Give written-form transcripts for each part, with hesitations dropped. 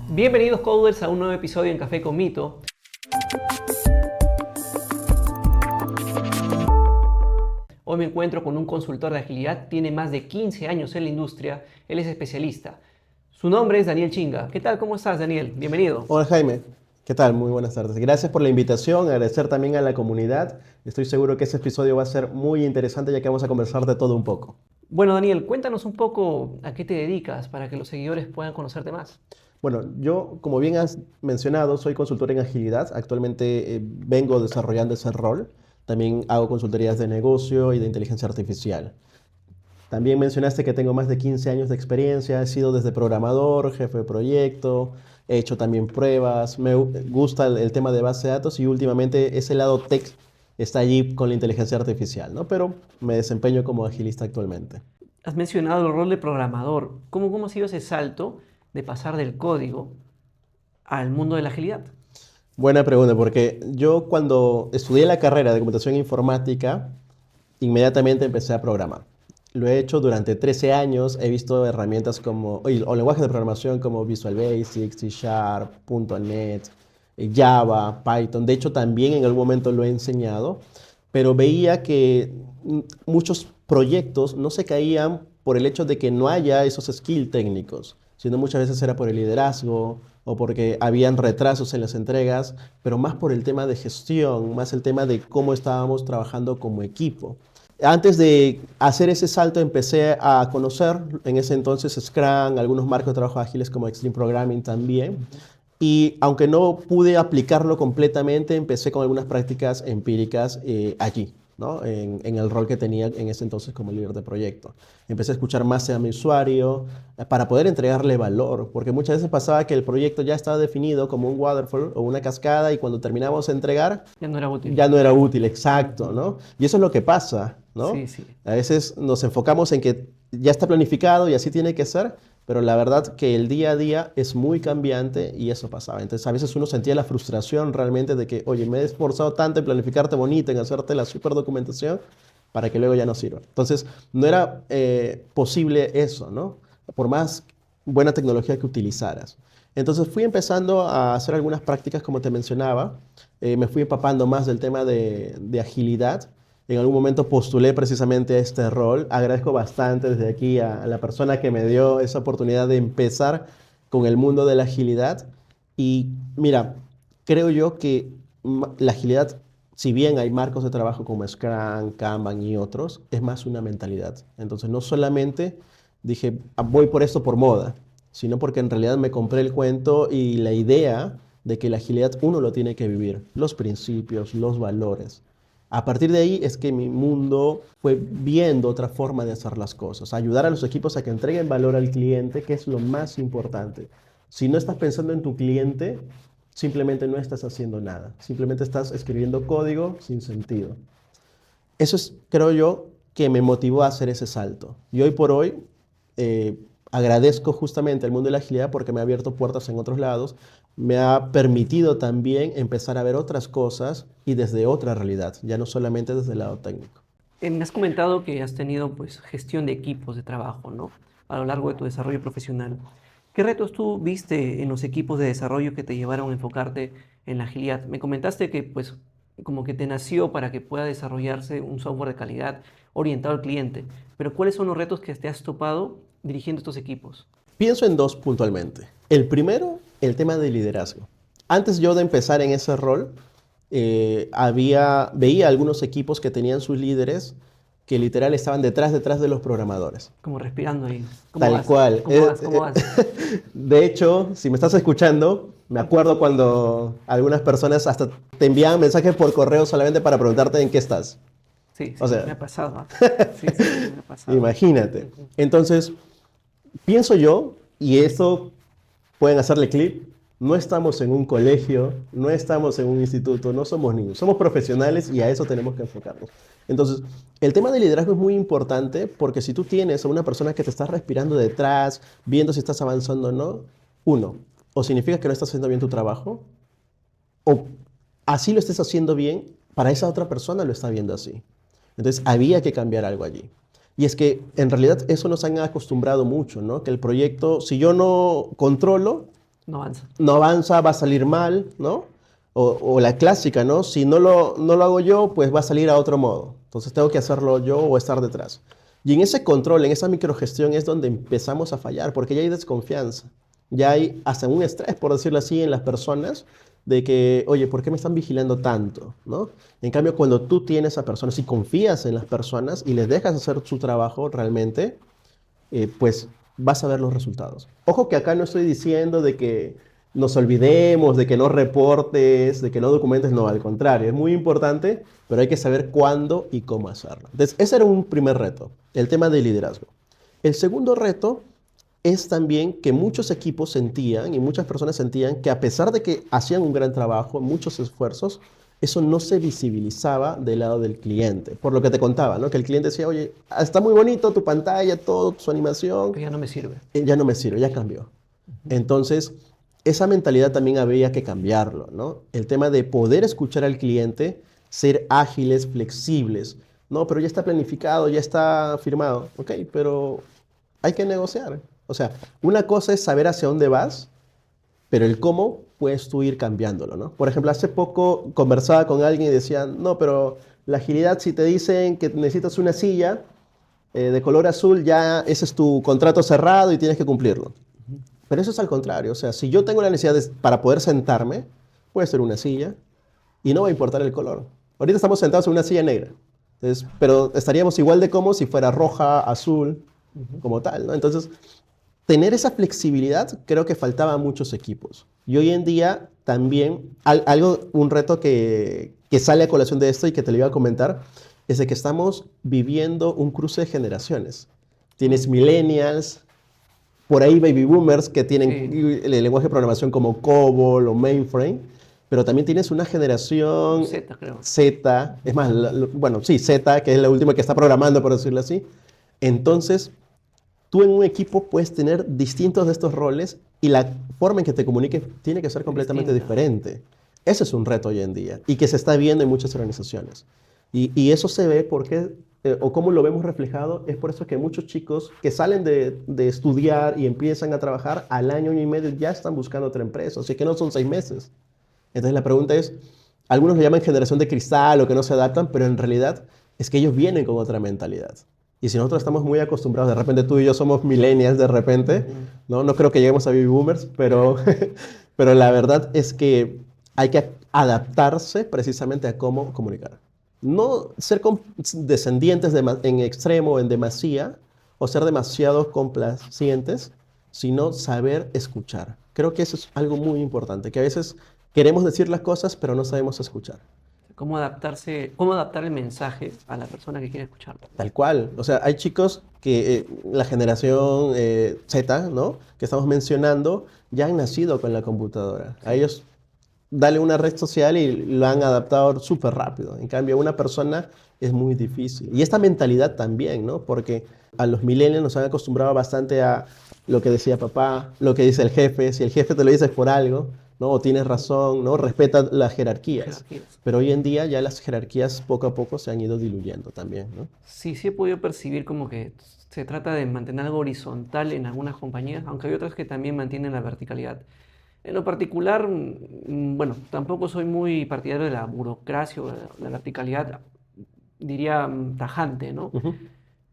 Bienvenidos coders a un nuevo episodio en Café con Mito. Hoy me encuentro con un consultor de agilidad, tiene más de 15 años en la industria, él es especialista. Su nombre es Daniel Chinga. ¿Qué tal? ¿Cómo estás, Daniel? Bienvenido. Hola Jaime, ¿qué tal? Muy buenas tardes. Gracias por la invitación, agradecer también a la comunidad. Estoy seguro que este episodio va a ser muy interesante ya que vamos a conversar de todo un poco. Bueno, Daniel, cuéntanos un poco a qué te dedicas para que los seguidores puedan conocerte más. Bueno, yo, como bien has mencionado, soy consultor en agilidad. Actualmente vengo desarrollando ese rol. También hago consultorías de negocio y de inteligencia artificial. También mencionaste que tengo más de 15 años de experiencia. He sido desde programador, jefe de proyecto, he hecho también pruebas. Gusta el tema de base de datos y últimamente ese lado tech está allí con la inteligencia artificial, ¿no? Pero me desempeño como agilista actualmente. Has mencionado el rol de programador. ¿Cómo ha sido ese salto de pasar del código al mundo de la agilidad? Buena pregunta, porque yo cuando estudié la carrera de computación informática, inmediatamente empecé a programar. Lo he hecho durante 13 años, he visto herramientas o lenguajes de programación como Visual Basic, C Sharp, .NET, Java, Python. De hecho, también en algún momento lo he enseñado, pero veía que muchos proyectos no se caían por el hecho de que no haya esos skills técnicos, sino muchas veces era por el liderazgo o porque habían retrasos en las entregas, pero más por el tema de gestión, más el tema de cómo estábamos trabajando como equipo. Antes de hacer ese salto empecé a conocer en ese entonces Scrum, algunos marcos de trabajo ágiles como Extreme Programming también. Y aunque no pude aplicarlo completamente, empecé con algunas prácticas empíricas allí, ¿no? En el rol que tenía en ese entonces como líder de proyecto. Empecé a escuchar más a mi usuario para poder entregarle valor, porque muchas veces pasaba que el proyecto ya estaba definido como un waterfall o una cascada y cuando terminamos de entregar Ya no era útil. ya no era útil, exacto, ¿no? Y eso es lo que pasa, ¿no? Sí, sí. A veces nos enfocamos en que ya está planificado y así tiene que ser, pero la verdad que el día a día es muy cambiante y eso pasaba. Entonces a veces uno sentía la frustración realmente de que, oye, me he esforzado tanto en planificarte bonito, en hacerte la super documentación para que luego ya no sirva. Entonces no era posible eso, ¿no? Por más buena tecnología que utilizaras. Entonces fui empezando a hacer algunas prácticas, como te mencionaba. Me fui empapando más del tema de agilidad. En algún momento postulé precisamente a este rol. Agradezco bastante desde aquí a la persona que me dio esa oportunidad de empezar con el mundo de la agilidad. Y mira, creo yo que la agilidad, si bien hay marcos de trabajo como Scrum, Kanban y otros, es más una mentalidad. Entonces no solamente dije, voy por esto por moda, sino porque en realidad me compré el cuento y la idea de que la agilidad uno lo tiene que vivir, los principios, los valores. A partir de ahí es que mi mundo fue viendo otra forma de hacer las cosas, ayudar a los equipos a que entreguen valor al cliente, que es lo más importante. Si no estás pensando en tu cliente, simplemente no estás haciendo nada, simplemente estás escribiendo código sin sentido. Eso es, creo yo, que me motivó a hacer ese salto. Y hoy por hoy eh, agradezco justamente al mundo de la agilidad porque me ha abierto puertas en otros lados, me ha permitido también empezar a ver otras cosas y desde otra realidad, ya no solamente desde el lado técnico. Me has comentado que has tenido pues gestión de equipos de trabajo, ¿no? A lo largo de tu desarrollo profesional. ¿Qué retos tú viste en los equipos de desarrollo que te llevaron a enfocarte en la agilidad? Me comentaste que pues como que te nació para que pueda desarrollarse un software de calidad orientado al cliente, pero ¿cuáles son los retos que te has topado dirigiendo estos equipos? Pienso en dos puntualmente. El primero, el tema de liderazgo. Antes yo de empezar en ese rol, veía algunos equipos que tenían sus líderes que literal estaban detrás de los programadores. Como respirando ahí. ¿Cómo Tal vas? cual. ¿Cómo vas? ¿Cómo vas? De hecho, si me estás escuchando, me acuerdo cuando algunas personas hasta te enviaban mensajes por correo solamente para preguntarte en qué estás. Sí, O sí, me sea, ha pasado. ¿Ah? Sí, sí, sí, me ha pasado. imagínate. Ujú. Entonces, pienso yo, y esto pueden hacerle clip, no estamos en un colegio, no estamos en un instituto, no somos niños, somos profesionales y a eso tenemos que enfocarnos. Entonces, el tema del liderazgo es muy importante porque si tú tienes a una persona que te está respirando detrás, viendo si estás avanzando o no, uno, o significa que no estás haciendo bien tu trabajo, o así lo estés haciendo bien, para esa otra persona lo está viendo así. Entonces, había que cambiar algo allí. Y es que en realidad eso nos han acostumbrado mucho, ¿no? Que el proyecto, si yo no controlo, No avanza. no avanza, va a salir mal, ¿no? O la clásica, ¿no? Si no lo hago yo, pues va a salir a otro modo. Entonces tengo que hacerlo yo o estar detrás. Y en ese control, en esa microgestión es donde empezamos a fallar, porque ya hay desconfianza. Ya hay hasta un estrés, por decirlo así, en las personas de que, oye, ¿por qué me están vigilando tanto? ¿No? En cambio, cuando tú tienes a personas y confías en las personas y les dejas hacer su trabajo realmente, pues vas a ver los resultados. Ojo que acá no estoy diciendo de que nos olvidemos, de que no reportes, de que no documentes, no, al contrario, es muy importante, pero hay que saber cuándo y cómo hacerlo. Entonces, ese era un primer reto, el tema del liderazgo. El segundo reto es también que muchos equipos sentían y muchas personas sentían que a pesar de que hacían un gran trabajo, muchos esfuerzos, eso no se visibilizaba del lado del cliente. Por lo que te contaba, ¿no? Que el cliente decía, oye, está muy bonito tu pantalla, todo, su animación, Que ya no me sirve. ya no me sirve, ya cambió. Entonces, esa mentalidad también había que cambiarlo, ¿no? El tema de poder escuchar al cliente, ser ágiles, flexibles. No, pero ya está planificado, ya está firmado. Ok, pero hay que negociar. O sea, una cosa es saber hacia dónde vas, pero el cómo puedes tú ir cambiándolo, ¿no? Por ejemplo, hace poco conversaba con alguien y decía, no, pero la agilidad, si te dicen que necesitas una silla de color azul, ya ese es tu contrato cerrado y tienes que cumplirlo. Pero eso es al contrario, o sea, si yo tengo la necesidad para poder sentarme, puede ser una silla y no va a importar el color. Ahorita estamos sentados en una silla negra, entonces, pero estaríamos igual de cómodos si fuera roja, azul, como tal, ¿no? Entonces, tener esa flexibilidad creo que faltaba a muchos equipos. Y hoy en día también, un reto que sale a colación de esto y que te lo iba a comentar, es de que estamos viviendo un cruce de generaciones. Tienes millennials, por ahí baby boomers que tienen Sí, el lenguaje de programación como COBOL o mainframe, pero también tienes una generación Z, creo. Z, es más, bueno, sí, Z, que es la última que está programando, por decirlo así. Entonces, tú en un equipo puedes tener distintos de estos roles y la forma en que te comuniques tiene que ser Es completamente distinta. diferente. Ese es un reto hoy en día y que se está viendo en muchas organizaciones. Y eso se ve porque, o cómo lo vemos reflejado, es por eso que muchos chicos que salen de estudiar y empiezan a trabajar al año y medio ya están buscando otra empresa. O sea que no son 6 meses. Entonces la pregunta es, algunos lo llaman generación de cristal o que no se adaptan, pero en realidad es que ellos vienen con otra mentalidad. Y si nosotros estamos muy acostumbrados, de repente tú y yo somos millennials de repente, Ujú. ¿no? No creo que lleguemos a baby boomers, pero, pero la verdad es que hay que adaptarse precisamente a cómo comunicar. No ser descendientes en extremo, en demasía, o ser demasiado complacientes, sino saber escuchar. Creo que eso es algo muy importante, que a veces queremos decir las cosas, pero no sabemos escuchar. ¿Cómo adaptarse, cómo adaptar el mensaje a la persona que quiere escucharlo? Tal cual. O sea, hay chicos que la generación Z, ¿no? Que estamos mencionando, ya han nacido con la computadora. A Sí. ellos dale una red social y lo han adaptado súper rápido. En cambio, una persona es muy difícil. Y esta mentalidad también, ¿no? Porque a los millennials nos han acostumbrado bastante a lo que decía papá, lo que dice el jefe. Si el jefe te lo dice es por algo, ¿no? O tienes razón, ¿no? Respeta las jerarquías. Jerarquías. Pero hoy en día ya las jerarquías poco a poco se han ido diluyendo también, ¿no? Sí, sí he podido percibir como que se trata de mantener algo horizontal en algunas compañías, aunque hay otras que también mantienen la verticalidad. En lo particular, bueno, tampoco soy muy partidario de la burocracia o de la verticalidad, diría tajante, ¿no? Ujú.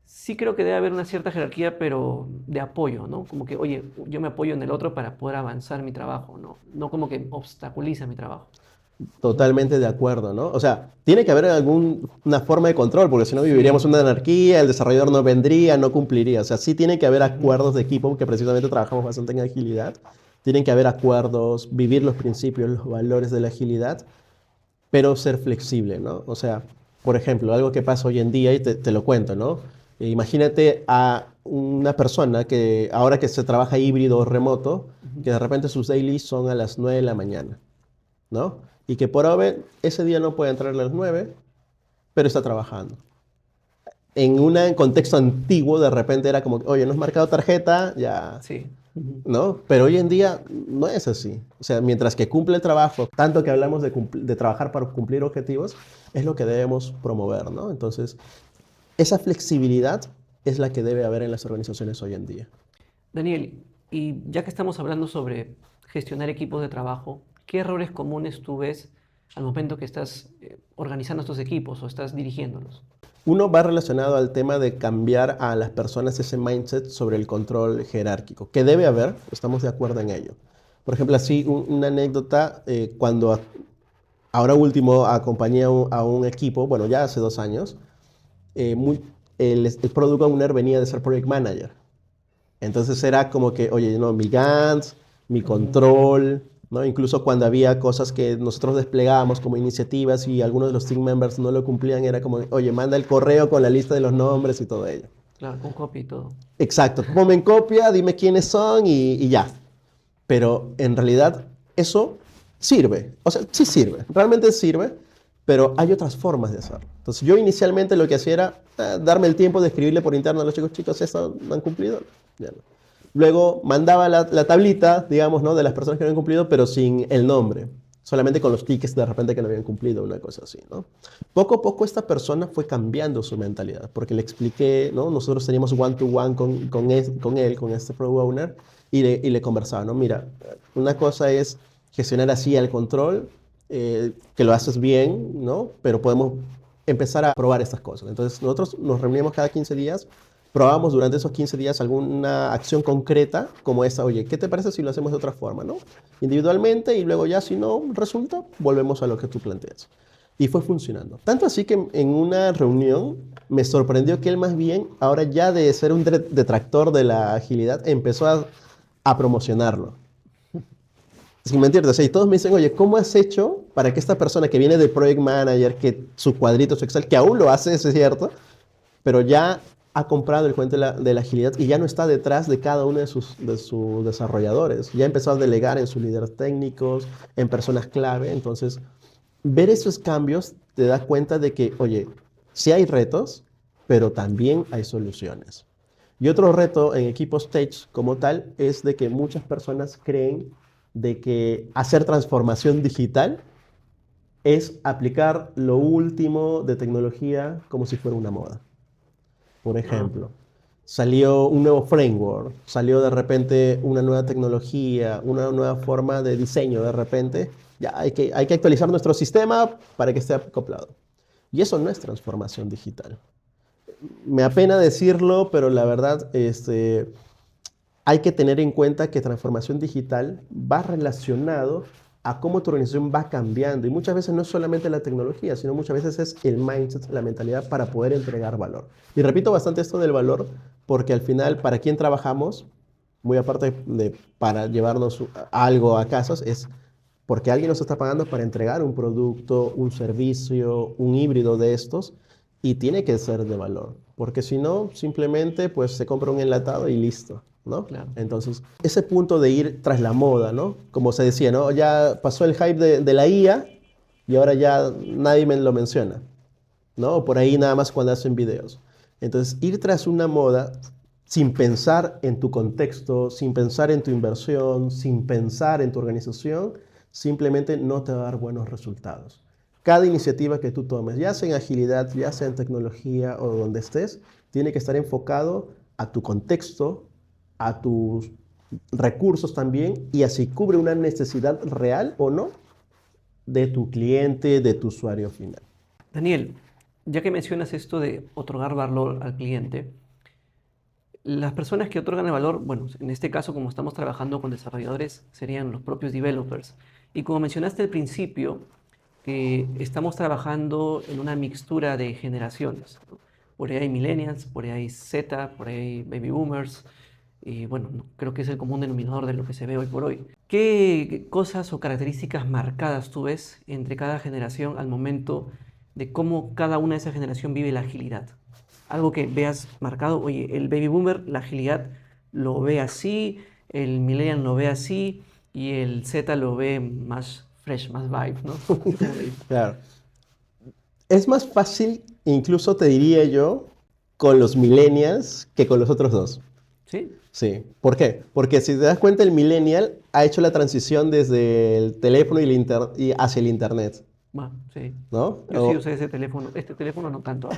Sí creo que debe haber una cierta jerarquía, pero de apoyo, ¿no? Como que, oye, yo me apoyo en el otro para poder avanzar mi trabajo, ¿no? No como que obstaculiza mi trabajo. Totalmente de acuerdo, ¿no? O sea, tiene que haber alguna forma de control, porque si no viviríamos Sí. una anarquía, el desarrollador no vendría, no cumpliría. O sea, sí tiene que haber Ujú. acuerdos de equipo, que precisamente trabajamos bastante en agilidad. Tienen que haber acuerdos, vivir los principios, los valores de la agilidad, pero ser flexible, ¿no? O sea, por ejemplo, algo que pasa hoy en día, y te lo cuento, ¿no? Imagínate a una persona que ahora que se trabaja híbrido o remoto, Ujú. que de repente sus dailies son a las 9 de la mañana, ¿no? Y que por ave ese día no puede entrar a las 9, pero está trabajando. En un contexto antiguo, de repente era como, oye, no has marcado tarjeta, ya, Sí. Ujú. ¿no? Pero hoy en día no es así. O sea, mientras que cumple el trabajo, tanto que hablamos de trabajar para cumplir objetivos, es lo que debemos promover, ¿no? Entonces, esa flexibilidad es la que debe haber en las organizaciones hoy en día. Daniel, y ya que estamos hablando sobre gestionar equipos de trabajo, ¿qué errores comunes tú ves al momento que estás organizando estos equipos o estás dirigiéndolos? Uno va relacionado al tema de cambiar a las personas ese mindset sobre el control jerárquico, que debe haber, estamos de acuerdo en ello. Por ejemplo, así una anécdota, cuando ahora último acompañé a un equipo, bueno, ya hace 2 años, el Product Owner venía de ser Project Manager. Entonces era como que, oye, no, mi Gantt, mi control, ¿no? Incluso cuando había cosas que nosotros desplegábamos como iniciativas y algunos de los team members no lo cumplían, era como, oye, manda el correo con la lista de los nombres y todo ello. Claro, con copia y todo. Exacto, ponme en copia, dime quiénes son y ya. Pero en realidad eso sirve, o sea, sí sirve, realmente sirve, pero hay otras formas de hacerlo. Entonces yo inicialmente lo que hacía era darme el tiempo de escribirle por interno a los chicos, eso no han cumplido. Ya no. Luego mandaba la tablita, digamos, ¿no? De las personas que no habían cumplido, pero sin el nombre, solamente con los tickets de repente que no habían cumplido, una cosa así, ¿no? Poco a poco esta persona fue cambiando su mentalidad, porque le expliqué, ¿no? Nosotros teníamos one-to-one con él, con este Product Owner, y le conversaba, ¿no? Mira, una cosa es gestionar así el control, que lo haces bien, ¿no? Pero podemos empezar a probar estas cosas. Entonces, nosotros nos reuníamos cada 15 días, probábamos durante esos 15 días alguna acción concreta como esta, oye, ¿qué te parece si lo hacemos de otra forma, ¿no? Individualmente y luego ya si no resulta, volvemos a lo que tú planteas. Y fue funcionando. Tanto así que en una reunión me sorprendió que él más bien, ahora ya de ser un detractor de la agilidad, empezó a promocionarlo. Sin mentirte, o sea, y todos me dicen, oye, ¿cómo has hecho para que esta persona que viene de Project Manager, que su cuadrito, su Excel, que aún lo hace, eso es cierto, pero ya ha comprado el cuento de la agilidad y ya no está detrás de cada uno de sus desarrolladores? Ya empezó a delegar en sus líderes técnicos, en personas clave. Entonces, ver esos cambios te da cuenta de que, oye, sí hay retos, pero también hay soluciones. Y otro reto en equipo Stage como tal es de que muchas personas creen de que hacer transformación digital es aplicar lo último de tecnología como si fuera una moda. Por ejemplo, salió un nuevo framework, salió de repente una nueva tecnología, una nueva forma de diseño de repente. Ya hay que actualizar nuestro sistema para que esté acoplado. Y eso no es transformación digital. Me apena decirlo, pero la verdad, hay que tener en cuenta que transformación digital va relacionado a cómo tu organización va cambiando. Y muchas veces no es solamente la tecnología, sino muchas veces es el mindset, la mentalidad para poder entregar valor. Y repito bastante esto del valor, porque al final, ¿para quién trabajamos? Muy aparte de para llevarnos algo a casas, es porque alguien nos está pagando para entregar un producto, un servicio, un híbrido de estos, y tiene que ser de valor. Porque si no, simplemente pues se compra un enlatado y listo, ¿no? Claro. Entonces, ese punto de ir tras la moda, ¿no? Como se decía, ¿no? Ya pasó el hype de la IA y ahora ya nadie me lo menciona, ¿no? Por ahí nada más cuando hacen videos. Entonces, ir tras una moda sin pensar en tu contexto, sin pensar en tu inversión, sin pensar en tu organización, simplemente no te va a dar buenos resultados. Cada iniciativa que tú tomes, ya sea en agilidad, ya sea en tecnología o donde estés, tiene que estar enfocado a tu contexto, a tus recursos también, y así cubre una necesidad real o no de tu cliente, de tu usuario final. Daniel, ya que mencionas esto de otorgar valor al cliente, las personas que otorgan el valor, bueno, en este caso como estamos trabajando con desarrolladores, serían los propios developers. Y como mencionaste al principio, que estamos trabajando en una mixtura de generaciones, ¿no? Por ahí hay millennials, por ahí hay Z, por ahí hay baby boomers, y bueno, creo que es el común denominador de lo que se ve hoy por hoy. ¿Qué cosas o características marcadas tú ves entre cada generación al momento de cómo cada una de esa generación vive la agilidad? Algo que veas marcado, oye, el baby boomer, la agilidad lo ve así, el millennial lo ve así, y el Z lo ve más fresh, más vibe, ¿no? Así como le dicen. Claro. Es más fácil, incluso te diría yo, con los millennials que con los otros dos. ¿Sí? Sí. ¿Por qué? Porque si te das cuenta, el millennial ha hecho la transición desde el teléfono y hacia el internet, Bueno, sí. ¿no? Yo sí usé ese teléfono. Este teléfono no tanto,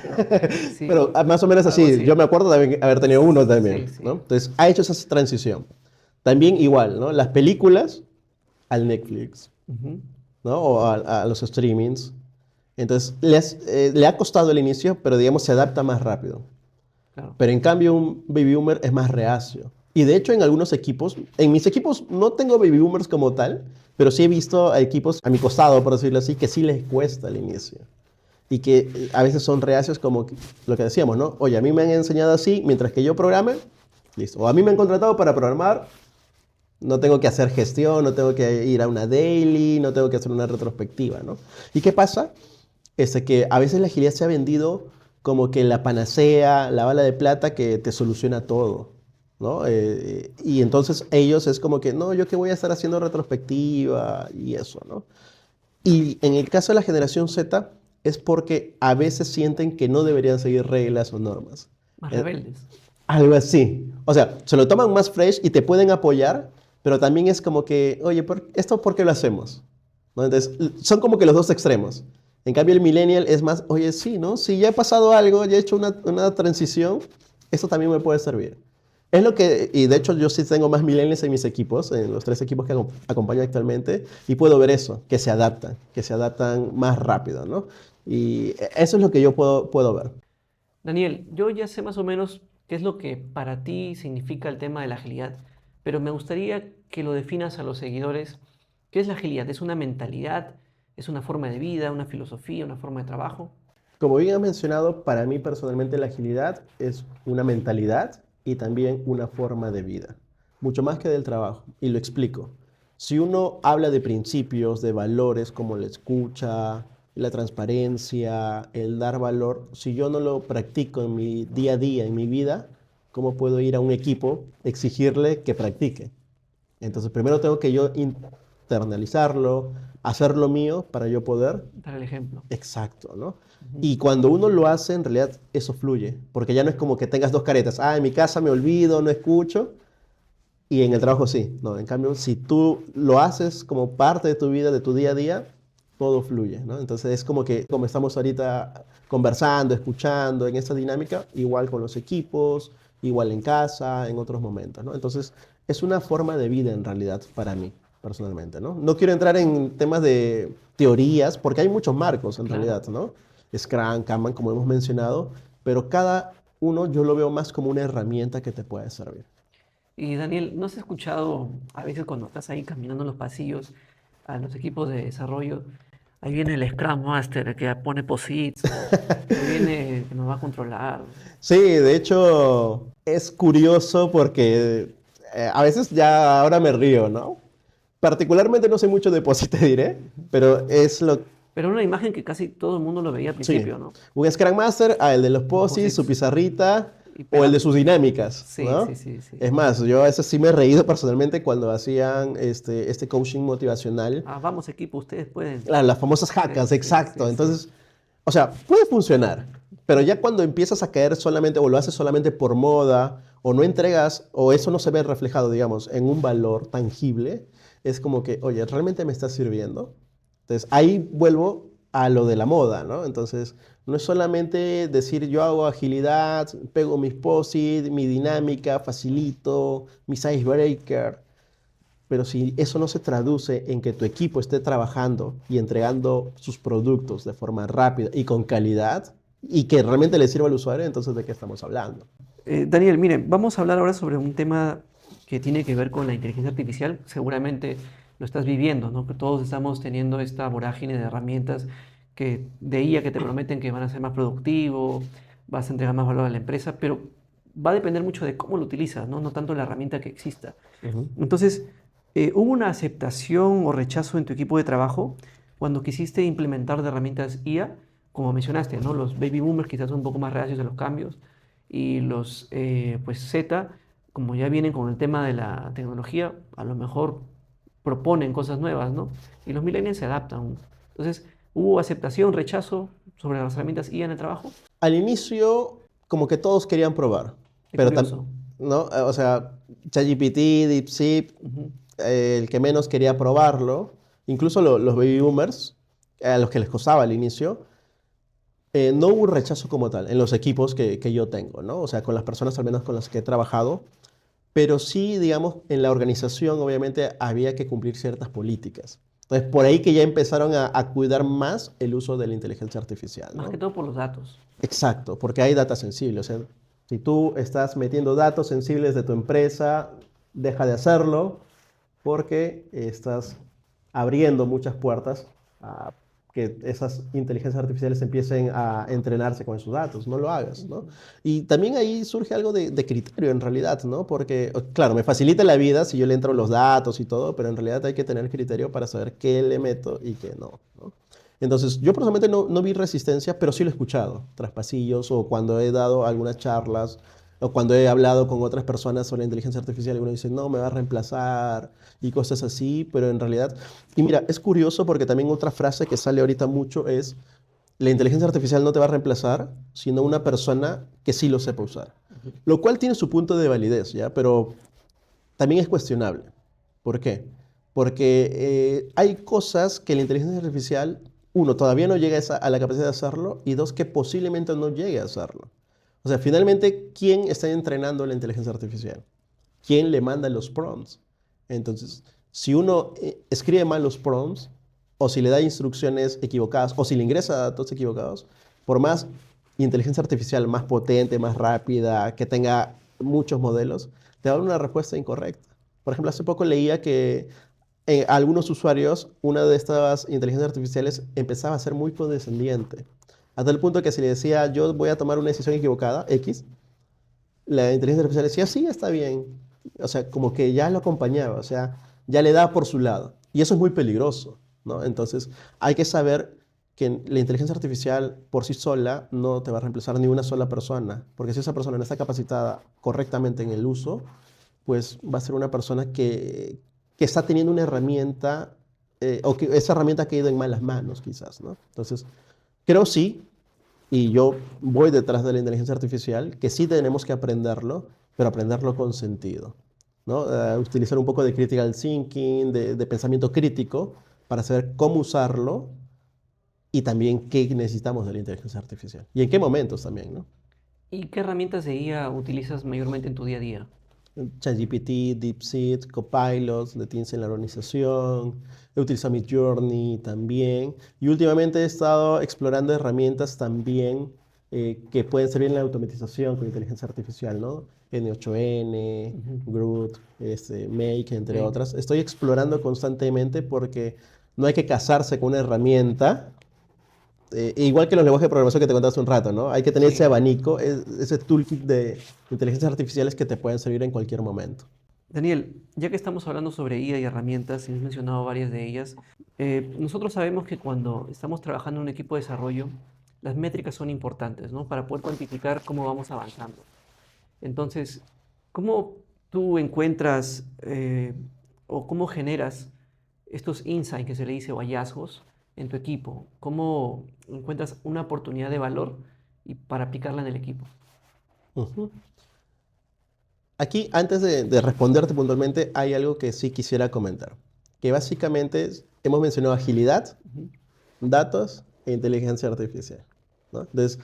sí, Pero más o menos algo así. así. Yo me acuerdo de haber tenido uno también, Sí, ¿no? sí. Entonces, ha hecho esa transición. También igual, ¿no? Las películas al Netflix, Ujú, ¿no? O a los streamings. Entonces, le ha costado el inicio, pero digamos se adapta más rápido. claro. Pero en cambio un baby boomer es más reacio. Y de hecho en algunos equipos, en mis equipos no tengo baby boomers como tal, pero sí he visto a equipos a mi costado, por decirlo así, que sí les cuesta el inicio. Y que a veces son reacios como lo que decíamos, ¿no? Oye, a mí me han enseñado así, mientras que yo programe, listo. O a mí me han contratado para programar, no tengo que hacer gestión, no tengo que ir a una daily, no tengo que hacer una retrospectiva, ¿no? ¿Y qué pasa? Que a veces la agilidad se ha vendido como que la panacea, la bala de plata que te soluciona todo, ¿no? Y entonces ellos es como que, no, yo que voy a estar haciendo retrospectiva y eso, ¿no? Y en el caso de la generación Z es porque a veces sienten que no deberían seguir reglas o normas. Más Eh, rebeldes. Algo así. O sea, se lo toman más fresh y te pueden apoyar, pero también es como que, oye, ¿esto por qué lo hacemos? ¿No? Entonces, son como que los dos extremos. En cambio, el millennial es más, oye, sí, ¿no? Si ya he pasado algo, ya he hecho una transición, esto también me puede servir. Es lo que, y de hecho yo sí tengo más millennials en mis equipos, en los 3 equipos que acompaño actualmente, y puedo ver eso, que se adaptan más rápido, ¿no? Y eso es lo que yo puedo ver. Daniel, yo ya sé más o menos qué es lo que para ti significa el tema de la agilidad, pero me gustaría que lo definas a los seguidores. ¿Qué es la agilidad? ¿Es una mentalidad? ¿Es una forma de vida? ¿Una filosofía? ¿Una forma de trabajo? Como bien has mencionado, para mí personalmente la agilidad es una mentalidad y también una forma de vida, mucho más que del trabajo. Y lo explico. Si uno habla de principios, de valores como la escucha, la transparencia, el dar valor, si yo no lo practico en mi día a día, en mi vida, ¿cómo puedo ir a un equipo, exigirle que practique? Entonces, primero tengo que yo internalizarlo, hacerlo mío para yo poder. Dar el ejemplo. Exacto, ¿no? Ujú. Y cuando uno lo hace, en realidad eso fluye, porque ya no es como que tengas dos caretas. Ah, en mi casa me olvido, no escucho, y en el trabajo sí. No, en cambio, si tú lo haces como parte de tu vida, de tu día a día, todo fluye, ¿no? Entonces es como que, como estamos ahorita conversando, escuchando en esta dinámica, igual con los equipos, igual en casa, en otros momentos, ¿no? Entonces es una forma de vida en realidad para mí, personalmente, ¿no? No quiero entrar en temas de teorías, porque hay muchos marcos en Claro. realidad, ¿no? Scrum, Kanban, como hemos mencionado, pero cada uno yo lo veo más como una herramienta que te puede servir. Y Daniel, ¿no has escuchado a veces cuando estás ahí caminando en los pasillos a los equipos de desarrollo? Ahí viene el Scrum Master que pone posits o que viene que nos va a controlar. Sí, de hecho es curioso porque a veces ya ahora me río, ¿no? Particularmente no sé mucho de POSI, te diré, pero es lo. Pero una imagen que casi todo el mundo lo veía al Sí, principio, ¿no? un Scrum Master, el de los Los POSI, su posits pizarrita y o el de pegando. sus dinámicas, Sí, sí, ¿no? sí, sí. Es más, yo a veces sí me he reído personalmente cuando hacían este coaching motivacional. Ah, vamos equipo, ustedes pueden. Las famosas Sí, hackas, sí, exacto. sí, sí. Entonces, o sea, puede funcionar, pero ya cuando empiezas a caer solamente o lo haces solamente por moda o no entregas o eso no se ve reflejado, digamos, en un valor tangible, es como que, oye, ¿realmente me está sirviendo? Entonces, ahí vuelvo a lo de la moda, ¿no? Entonces, no es solamente decir yo hago agilidad, pego mis posits, mi dinámica, facilito, mis icebreaker, pero si eso no se traduce en que tu equipo esté trabajando y entregando sus productos de forma rápida y con calidad y que realmente le sirva al usuario, entonces ¿de qué estamos hablando? Daniel, miren, vamos a hablar ahora sobre un tema que tiene que ver con la inteligencia artificial. Seguramente lo estás viviendo, ¿no? Que todos estamos teniendo esta vorágine de herramientas de IA que te prometen que van a ser más productivo, vas a entregar más valor a la empresa, pero va a depender mucho de cómo lo utilizas, ¿no? No tanto la herramienta que exista. Ujú. Entonces, ¿hubo una aceptación o rechazo en tu equipo de trabajo cuando quisiste implementar de herramientas IA? Como mencionaste, ¿no? Los baby boomers quizás son un poco más reacios a los cambios y los pues Z, como ya vienen con el tema de la tecnología, a lo mejor proponen cosas nuevas, ¿no? Y los millennials se adaptan. Entonces, ¿hubo aceptación, rechazo sobre las herramientas IA en el trabajo? Al inicio, como que todos querían probar, Qué pero curioso. ¿no? O sea, ChatGPT, DeepSeek, Ujú. el que menos quería probarlo, incluso los baby boomers, a los que les costaba al inicio, no hubo un rechazo como tal en los equipos que yo tengo, ¿no? O sea, con las personas al menos con las que he trabajado, pero sí, digamos, en la organización obviamente había que cumplir ciertas políticas. Entonces, por ahí que ya empezaron a cuidar más el uso de la inteligencia artificial, Más que ¿no? todo por los datos. Exacto, porque hay data sensible. O sea, si tú estás metiendo datos sensibles de tu empresa, deja de hacerlo porque estás abriendo muchas puertas a que esas inteligencias artificiales empiecen a entrenarse con esos datos. No lo hagas, ¿no? Y también ahí surge algo de criterio en realidad, ¿no? Porque, claro, me facilita la vida si yo le entro los datos y todo, pero en realidad hay que tener criterio para saber qué le meto y qué no, ¿no? Entonces, yo personalmente no vi resistencia, pero sí lo he escuchado tras pasillos o cuando he dado algunas charlas o cuando he hablado con otras personas sobre la inteligencia artificial y uno dice, no, me va a reemplazar y cosas así, pero en realidad, y mira, es curioso porque también otra frase que sale ahorita mucho es, la inteligencia artificial no te va a reemplazar, sino una persona que sí lo sepa usar. Lo cual tiene su punto de validez, ¿ya? Pero también es cuestionable. ¿Por qué? Porque hay cosas que la inteligencia artificial, uno, todavía no llega a la capacidad de hacerlo y dos, que posiblemente no llegue a hacerlo. O sea, finalmente, ¿quién está entrenando la inteligencia artificial? ¿Quién le manda los prompts? Entonces, si uno escribe mal los prompts, o si le da instrucciones equivocadas, o si le ingresa datos equivocados, por más inteligencia artificial más potente, más rápida, que tenga muchos modelos, te va a dar una respuesta incorrecta. Por ejemplo, hace poco leía que algunos usuarios, una de estas inteligencias artificiales empezaba a ser muy condescendiente, hasta el punto que si le decía, yo voy a tomar una decisión equivocada, X, la inteligencia artificial decía, sí, está bien. O sea, como que ya lo acompañaba, o sea, ya le da por su lado. Y eso es muy peligroso, ¿no? Entonces, hay que saber que la inteligencia artificial por sí sola no te va a reemplazar ni una sola persona, porque si esa persona no está capacitada correctamente en el uso, pues va a ser una persona que está teniendo una herramienta, o que esa herramienta ha caído en malas manos, quizás, ¿no? Entonces, creo sí, y yo voy detrás de la inteligencia artificial, que sí tenemos que aprenderlo, pero aprenderlo con sentido, ¿no? Utilizar un poco de critical thinking, de pensamiento crítico, para saber cómo usarlo y también qué necesitamos de la inteligencia artificial. Y en qué momentos también, ¿no? ¿Y qué herramientas de IA utilizas mayormente en tu día a día? ChatGPT, DeepSeek, Copilot, de Teams en la organización. He utilizado Midjourney también. Y últimamente he estado explorando herramientas también que pueden servir en la automatización con inteligencia artificial, ¿no? N8N, Ujú. Groot, Make, entre Ok. otras. Estoy explorando constantemente porque no hay que casarse con una herramienta, igual que los lenguajes de programación que te contaste un rato, ¿no? Hay que tener ese Sí. abanico, ese toolkit de inteligencias artificiales que te pueden servir en cualquier momento. Daniel, ya que estamos hablando sobre IA y herramientas, y has mencionado varias de ellas, nosotros sabemos que cuando estamos trabajando en un equipo de desarrollo, las métricas son importantes, ¿no? Para poder cuantificar cómo vamos avanzando. Entonces, ¿cómo tú encuentras o cómo generas estos insights que se le dice o hallazgos en tu equipo? ¿Cómo encuentras una oportunidad de valor y para aplicarla en el equipo? Ujú. Aquí, antes de responderte puntualmente, hay algo que sí quisiera comentar, que básicamente hemos mencionado agilidad, Ujú. datos e inteligencia artificial, ¿no? Entonces,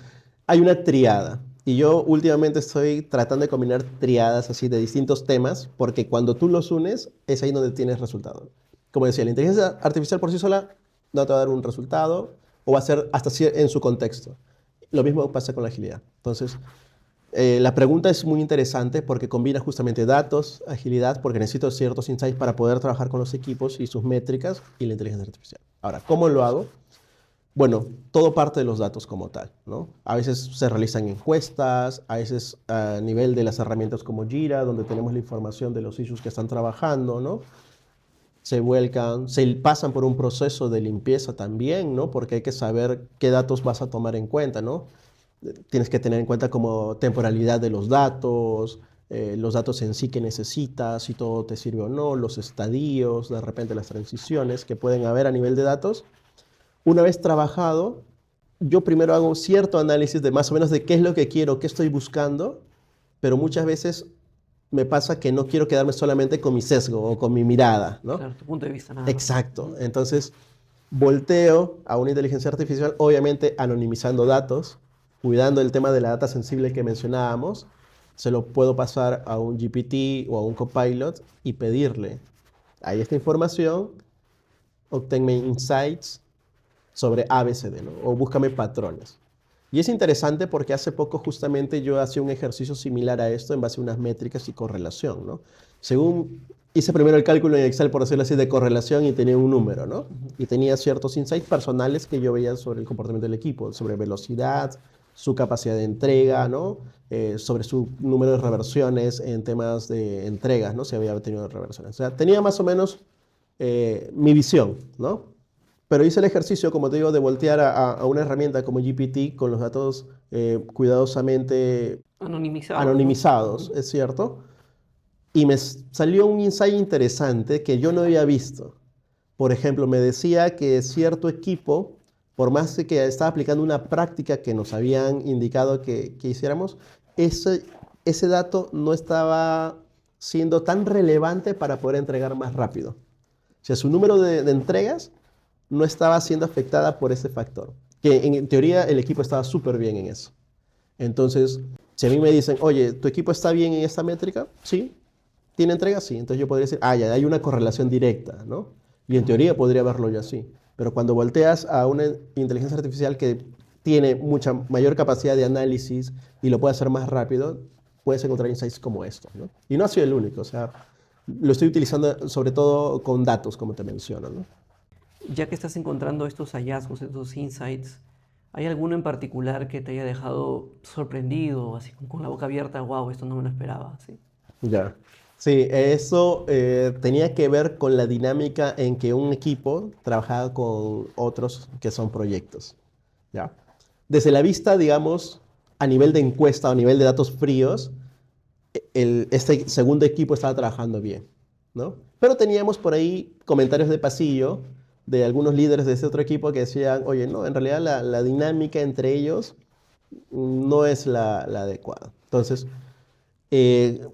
hay una triada. Y yo últimamente estoy tratando de combinar triadas así de distintos temas, porque cuando tú los unes, es ahí donde tienes resultado. Como decía, la inteligencia artificial por sí sola no te va a dar un resultado, o va a ser hasta en su contexto. Lo mismo pasa con la agilidad. Entonces, la pregunta es muy interesante porque combina justamente datos, agilidad, porque necesito ciertos insights para poder trabajar con los equipos y sus métricas y la inteligencia artificial. Ahora, ¿cómo lo hago? Bueno, todo parte de los datos como tal, ¿no? A veces se realizan encuestas, a veces a nivel de las herramientas como Jira, donde tenemos la información de los issues que están trabajando, ¿no? Se vuelcan, se pasan por un proceso de limpieza también, ¿no? Porque hay que saber qué datos vas a tomar en cuenta, ¿no? Tienes que tener en cuenta como temporalidad de los datos en sí que necesitas, si todo te sirve o no, los estadios, de repente las transiciones que pueden haber a nivel de datos. Una vez trabajado, yo primero hago un cierto análisis de más o menos de qué es lo que quiero, qué estoy buscando, pero muchas veces me pasa que no quiero quedarme solamente con mi sesgo o con mi mirada, ¿no? Claro, tu punto de vista nada más. Exacto. Entonces, volteo a una inteligencia artificial, obviamente anonimizando datos, cuidando el tema de la data sensible que mencionábamos. se lo puedo pasar a un GPT o a un Copilot y pedirle, hay esta información, obténme insights sobre ABCD, ¿no? O búscame patrones. Y es interesante porque hace poco justamente yo hacía un ejercicio similar a esto en base a unas métricas y correlación, ¿no? Según hice primero el cálculo en Excel, por decirlo así, de correlación y tenía un número, ¿no? Y tenía ciertos insights personales que yo veía sobre el comportamiento del equipo, sobre velocidad, su capacidad de entrega, ¿no? Sobre su número de reversiones en temas de entregas, ¿no? Si había tenido reversiones. O sea, tenía más o menos mi visión, ¿no? Pero hice el ejercicio, como te digo, de voltear a una herramienta como GPT con los datos cuidadosamente Anonimizados, ¿no? anonimizados, es cierto, y me salió un insight interesante que yo no había visto. Por ejemplo, me decía que cierto equipo, por más de que estaba aplicando una práctica que nos habían indicado que hiciéramos, ese dato no estaba siendo tan relevante para poder entregar más rápido. O sea, su número de entregas no estaba siendo afectada por ese factor. Que en teoría el equipo estaba súper bien en eso. Entonces, si a mí me dicen, oye, ¿tu equipo está bien en esta métrica? Sí. ¿Tiene entrega? Sí. Entonces yo podría decir, ah, ya hay una correlación directa, ¿no? Y en teoría podría verlo yo así. Pero cuando volteas a una inteligencia artificial que tiene mucha mayor capacidad de análisis y lo puede hacer más rápido, puedes encontrar insights como estos, ¿no? Y no ha sido el único, o sea, lo estoy utilizando sobre todo con datos, como te menciono, ¿no? Ya que estás encontrando estos hallazgos, estos insights, ¿hay alguno en particular que te haya dejado sorprendido, así con la boca abierta? Wow, esto no me lo esperaba, ¿sí? Ya. Sí, eso tenía que ver con la dinámica en que un equipo trabajaba con otros que son proyectos. ¿Ya? Desde la vista, digamos, a nivel de encuesta o a nivel de datos fríos, este segundo equipo estaba trabajando bien, ¿no? Pero teníamos por ahí comentarios de pasillo de algunos líderes de ese otro equipo que decían, oye, no, en realidad la dinámica entre ellos no es la adecuada. Entonces, eh,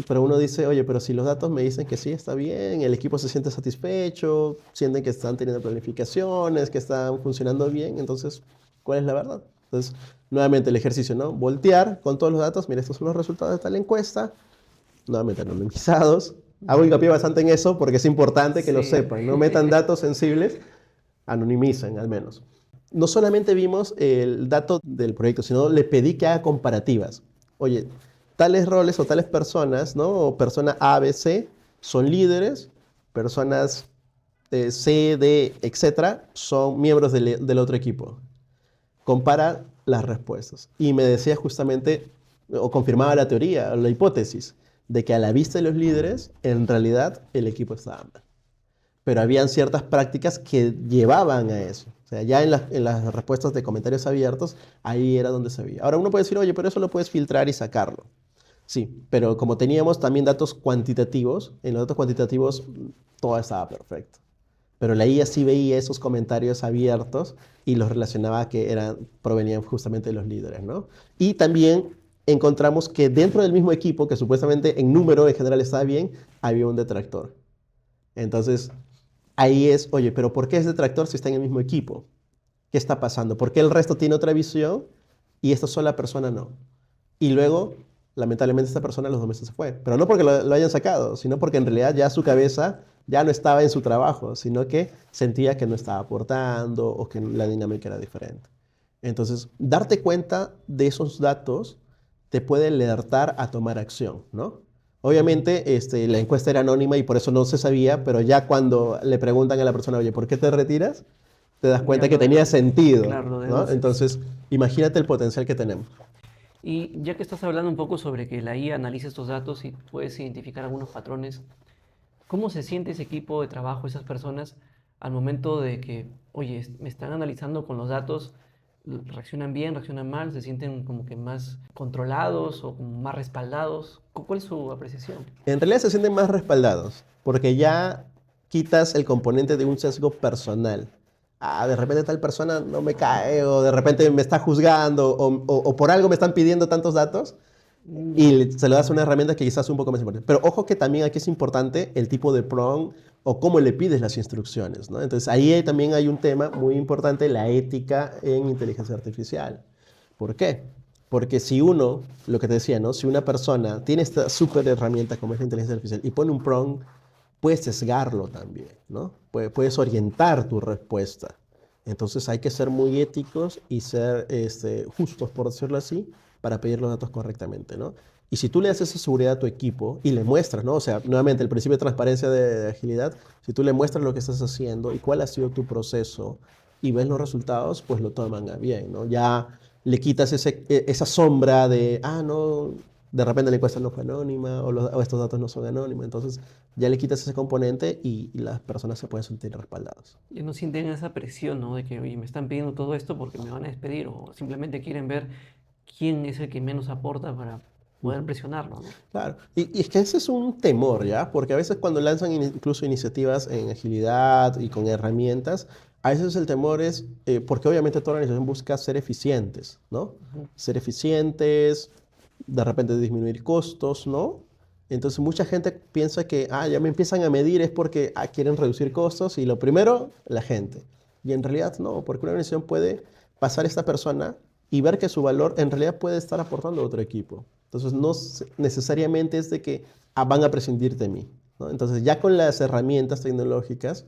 pero uno dice, oye, pero si los datos me dicen que sí, está bien, el equipo se siente satisfecho, sienten que están teniendo planificaciones, que están funcionando bien, entonces, ¿cuál es la verdad? Entonces, nuevamente el ejercicio, ¿no? Voltear con todos los datos, mira, estos son los resultados de tal encuesta, nuevamente anonimizados. Hago hincapié bastante en eso porque es importante que lo Sí. sepan, no metan datos sensibles, anonimicen al menos. No solamente vimos el dato del proyecto, sino le pedí que haga comparativas. Oye, tales roles o tales personas, ¿no? O persona A, B, C, son líderes, personas C, D, etcétera, son miembros del otro equipo. Compara las respuestas. Y me decía justamente, o confirmaba la teoría, o la hipótesis, de que a la vista de los líderes, en realidad el equipo estaba mal. Pero habían ciertas prácticas que llevaban a eso. O sea, ya en las respuestas de comentarios abiertos, ahí era donde se veía. Ahora uno puede decir, oye, pero eso lo puedes filtrar y sacarlo. Sí, pero como teníamos también datos cuantitativos, en los datos cuantitativos todo estaba perfecto. Pero la IA sí veía esos comentarios abiertos y los relacionaba a que provenían justamente de los líderes, ¿no? Y también encontramos que dentro del mismo equipo, que supuestamente en número en general estaba bien, había un detractor. Entonces, ahí es, oye, pero ¿por qué es detractor si está en el mismo equipo? ¿Qué está pasando? ¿Por qué el resto tiene otra visión y esta sola persona no? Y luego, lamentablemente, esta persona a los 2 meses se fue. Pero no porque lo hayan sacado, sino porque en realidad ya su cabeza ya no estaba en su trabajo, sino que sentía que no estaba aportando o que la dinámica era diferente. Entonces, darte cuenta de esos datos te puede alertar a tomar acción, ¿no? Obviamente, la encuesta era anónima y por eso no se sabía, pero ya cuando le preguntan a la persona, oye, ¿por qué te retiras? Te das Ya cuenta que tenía sentido, claro, lo ¿no? deduces. Entonces, imagínate el potencial que tenemos. Y ya que estás hablando un poco sobre que la IA analiza estos datos y puedes identificar algunos patrones, ¿cómo se siente ese equipo de trabajo, esas personas, al momento de que, oye, me están analizando con los datos, reaccionan bien, reaccionan mal, se sienten como que más controlados o como más respaldados? ¿Cuál es su apreciación? En realidad se sienten más respaldados, porque ya quitas el componente de un sesgo personal. Ah, de repente tal persona no me cae, o de repente me está juzgando, o por algo me están pidiendo tantos datos, Ya, y se le das una herramienta que quizás es un poco más importante. Pero ojo que también aquí es importante el tipo de prompt o cómo le pides las instrucciones, ¿no? Entonces ahí también hay un tema muy importante, la ética en inteligencia artificial. ¿Por qué? Porque si uno, lo que te decía, ¿no? Si una persona tiene esta súper herramienta como es la inteligencia artificial y pone un prompt, puedes sesgarlo también, ¿no? Puedes orientar tu respuesta. Entonces hay que ser muy éticos y ser justos, por decirlo así, para pedir los datos correctamente, ¿no? Y si tú le das esa seguridad a tu equipo y le muestras, ¿no? O sea, nuevamente, el principio de transparencia de agilidad, si tú le muestras lo que estás haciendo y cuál ha sido tu proceso y ves los resultados, pues lo toman a bien, ¿no? Ya le quitas esa sombra de, no, de repente la encuesta no fue anónima o estos datos no son anónimos. Entonces ya le quitas ese componente y las personas se pueden sentir respaldadas. Y no sienten esa presión, ¿no? De que, oye, me están pidiendo todo esto porque me van a despedir o simplemente quieren ver quién es el que menos aporta para poder presionarlo, ¿no? Claro, y es que ese es un temor, ¿ya? Porque a veces cuando lanzan incluso iniciativas en agilidad y con herramientas, a veces el temor es, porque obviamente toda organización busca ser eficientes, ¿no? Ujú. Ser eficientes, de repente disminuir costos, ¿no? Entonces mucha gente piensa que, ya me empiezan a medir es porque quieren reducir costos y lo primero, la gente. Y en realidad no, porque una organización puede pasar esta persona y ver que su valor en realidad puede estar aportando a otro equipo. Entonces no necesariamente es de que van a prescindir de mí, ¿no? Entonces ya con las herramientas tecnológicas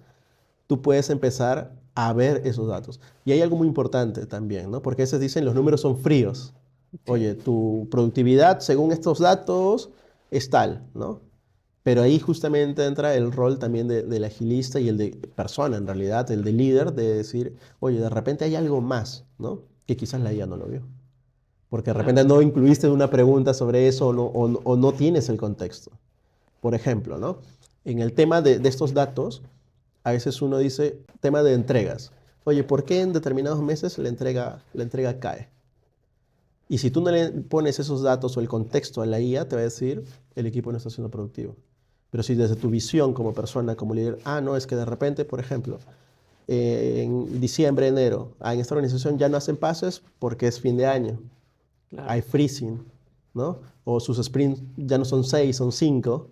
tú puedes empezar a ver esos datos. Y hay algo muy importante también, ¿no? Porque a veces dicen los números son fríos. Sí, Oye, tu productividad según estos datos es tal, ¿no? Pero ahí justamente entra el rol también del agilista y el de persona, en realidad, el de líder, de decir, oye, de repente hay algo más, ¿no? Que quizás la IA no lo vio. Porque de claro. repente no incluiste una pregunta sobre eso o no tienes el contexto. Por ejemplo, ¿no? En el tema de estos datos, a veces uno dice, tema de entregas. Oye, ¿por qué en determinados meses la entrega cae? Y si tú no le pones esos datos o el contexto a la IA, te va a decir, el equipo no está siendo productivo. Pero si desde tu visión como persona, como líder, no, es que de repente, por ejemplo, en diciembre, enero, en esta organización ya no hacen pases porque es fin de año. Claro. Hay freezing, ¿no? O sus sprints ya no son 6, son 5.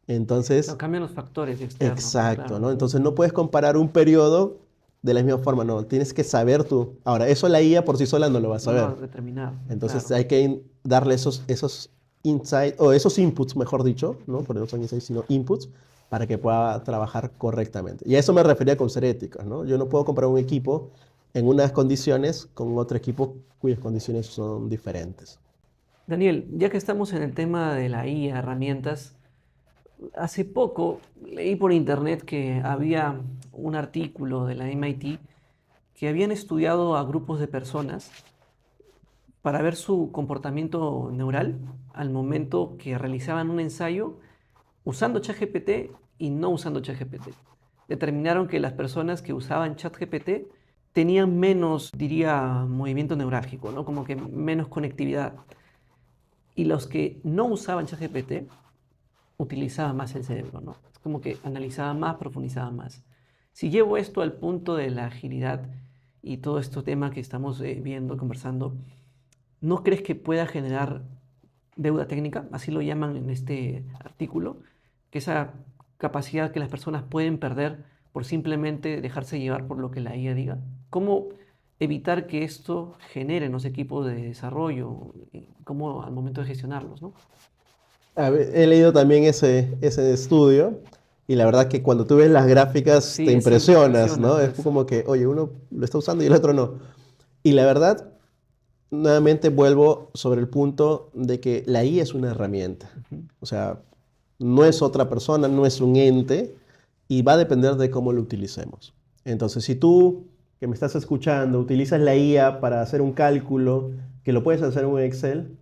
Pero Entonces, cambian los factores externos, ¿no? exacto, Claro. ¿no? Entonces no puedes comparar un periodo de la misma forma, no, tienes que saber tú. Ahora, eso la IA por sí sola no lo va a No lo va a saber. determinar, Entonces claro. hay que darle esos insights, o esos inputs, mejor dicho, ¿no? Porque no son insights, sino inputs, para que pueda trabajar correctamente. Y a eso me refería con ser éticos, ¿no? Yo no puedo comparar un equipo en unas condiciones con otro equipo cuyas condiciones son diferentes. Daniel, ya que estamos en el tema de la IA, herramientas, hace poco leí por internet que había un artículo de la MIT que habían estudiado a grupos de personas para ver su comportamiento neural al momento que realizaban un ensayo usando ChatGPT y no usando ChatGPT. Determinaron que las personas que usaban ChatGPT tenían menos, diría, movimiento neurálgico, ¿no? Como que menos conectividad. Y los que no usaban ChatGPT utilizaban más el cerebro, ¿no? Es como que analizaban más, profundizaban más. Si llevo esto al punto de la agilidad y todo este tema que estamos viendo, conversando, ¿no crees que pueda generar deuda técnica? Así lo llaman en este artículo, que esa capacidad que las personas pueden perder por simplemente dejarse llevar por lo que la IA diga. ¿Cómo evitar que esto genere en los equipos de desarrollo? ¿Cómo al momento de gestionarlos, ¿no? A ver, he leído también ese estudio y la verdad que cuando tú ves las gráficas te Sí, siempre impresionas, impresiona, ¿no? Es pues. como que, oye, uno lo está usando y el otro no. Y la verdad, nuevamente vuelvo sobre el punto de que la IA es una herramienta. Ujú. O sea, no es otra persona, no es un ente y va a depender de cómo lo utilicemos. Entonces, si tú que me estás escuchando utilizas la IA para hacer un cálculo que lo puedes hacer en un Excel,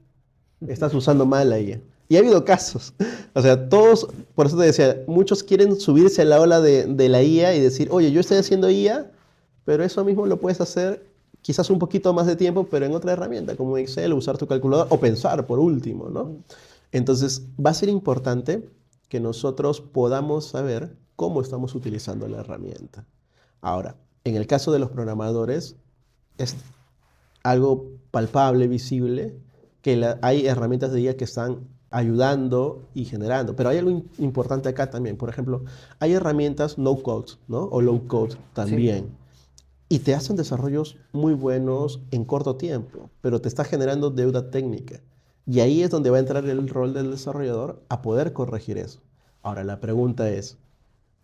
Ujú. estás usando mal la IA. Y ha habido casos. O sea, todos, por eso te decía, muchos quieren subirse a la ola de la IA y decir, oye, yo estoy haciendo IA, pero eso mismo lo puedes hacer quizás un poquito más de tiempo, pero en otra herramienta como Excel, usar tu calculadora o pensar por último, ¿no? Ujú. Entonces, va a ser importante que nosotros podamos saber cómo estamos utilizando la herramienta. Ahora, en el caso de los programadores, es algo palpable, visible, que hay herramientas de IA que están ayudando y generando. Pero hay algo importante acá también. Por ejemplo, hay herramientas no code, ¿no? O low code Sí, también. y te hacen desarrollos muy buenos en corto tiempo, pero te está generando deuda técnica. Y ahí es donde va a entrar el rol del desarrollador a poder corregir eso. Ahora, la pregunta es,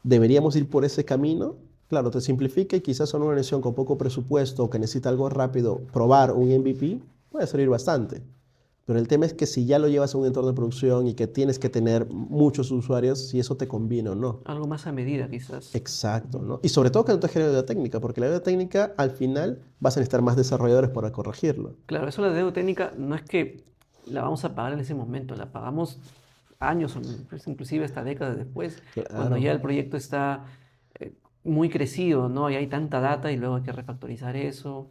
¿deberíamos ir por ese camino? Claro, te simplifica y quizás a una organización con poco presupuesto o que necesita algo rápido, probar un MVP puede servir bastante. Pero el tema es que si ya lo llevas a un entorno de producción y que tienes que tener muchos usuarios, si eso te conviene o no. Algo más a medida, quizás. Exacto, Ujú. ¿no? Y sobre todo que no te genere deuda técnica, porque la deuda técnica al final vas a necesitar más desarrolladores para corregirlo. Claro, eso la deuda técnica no es que la vamos a pagar en ese momento, la pagamos años o pues, inclusive hasta décadas después, cuando Claro. ya el proyecto está eh, muy crecido, ¿no? Y hay tanta data y luego hay que refactorizar eso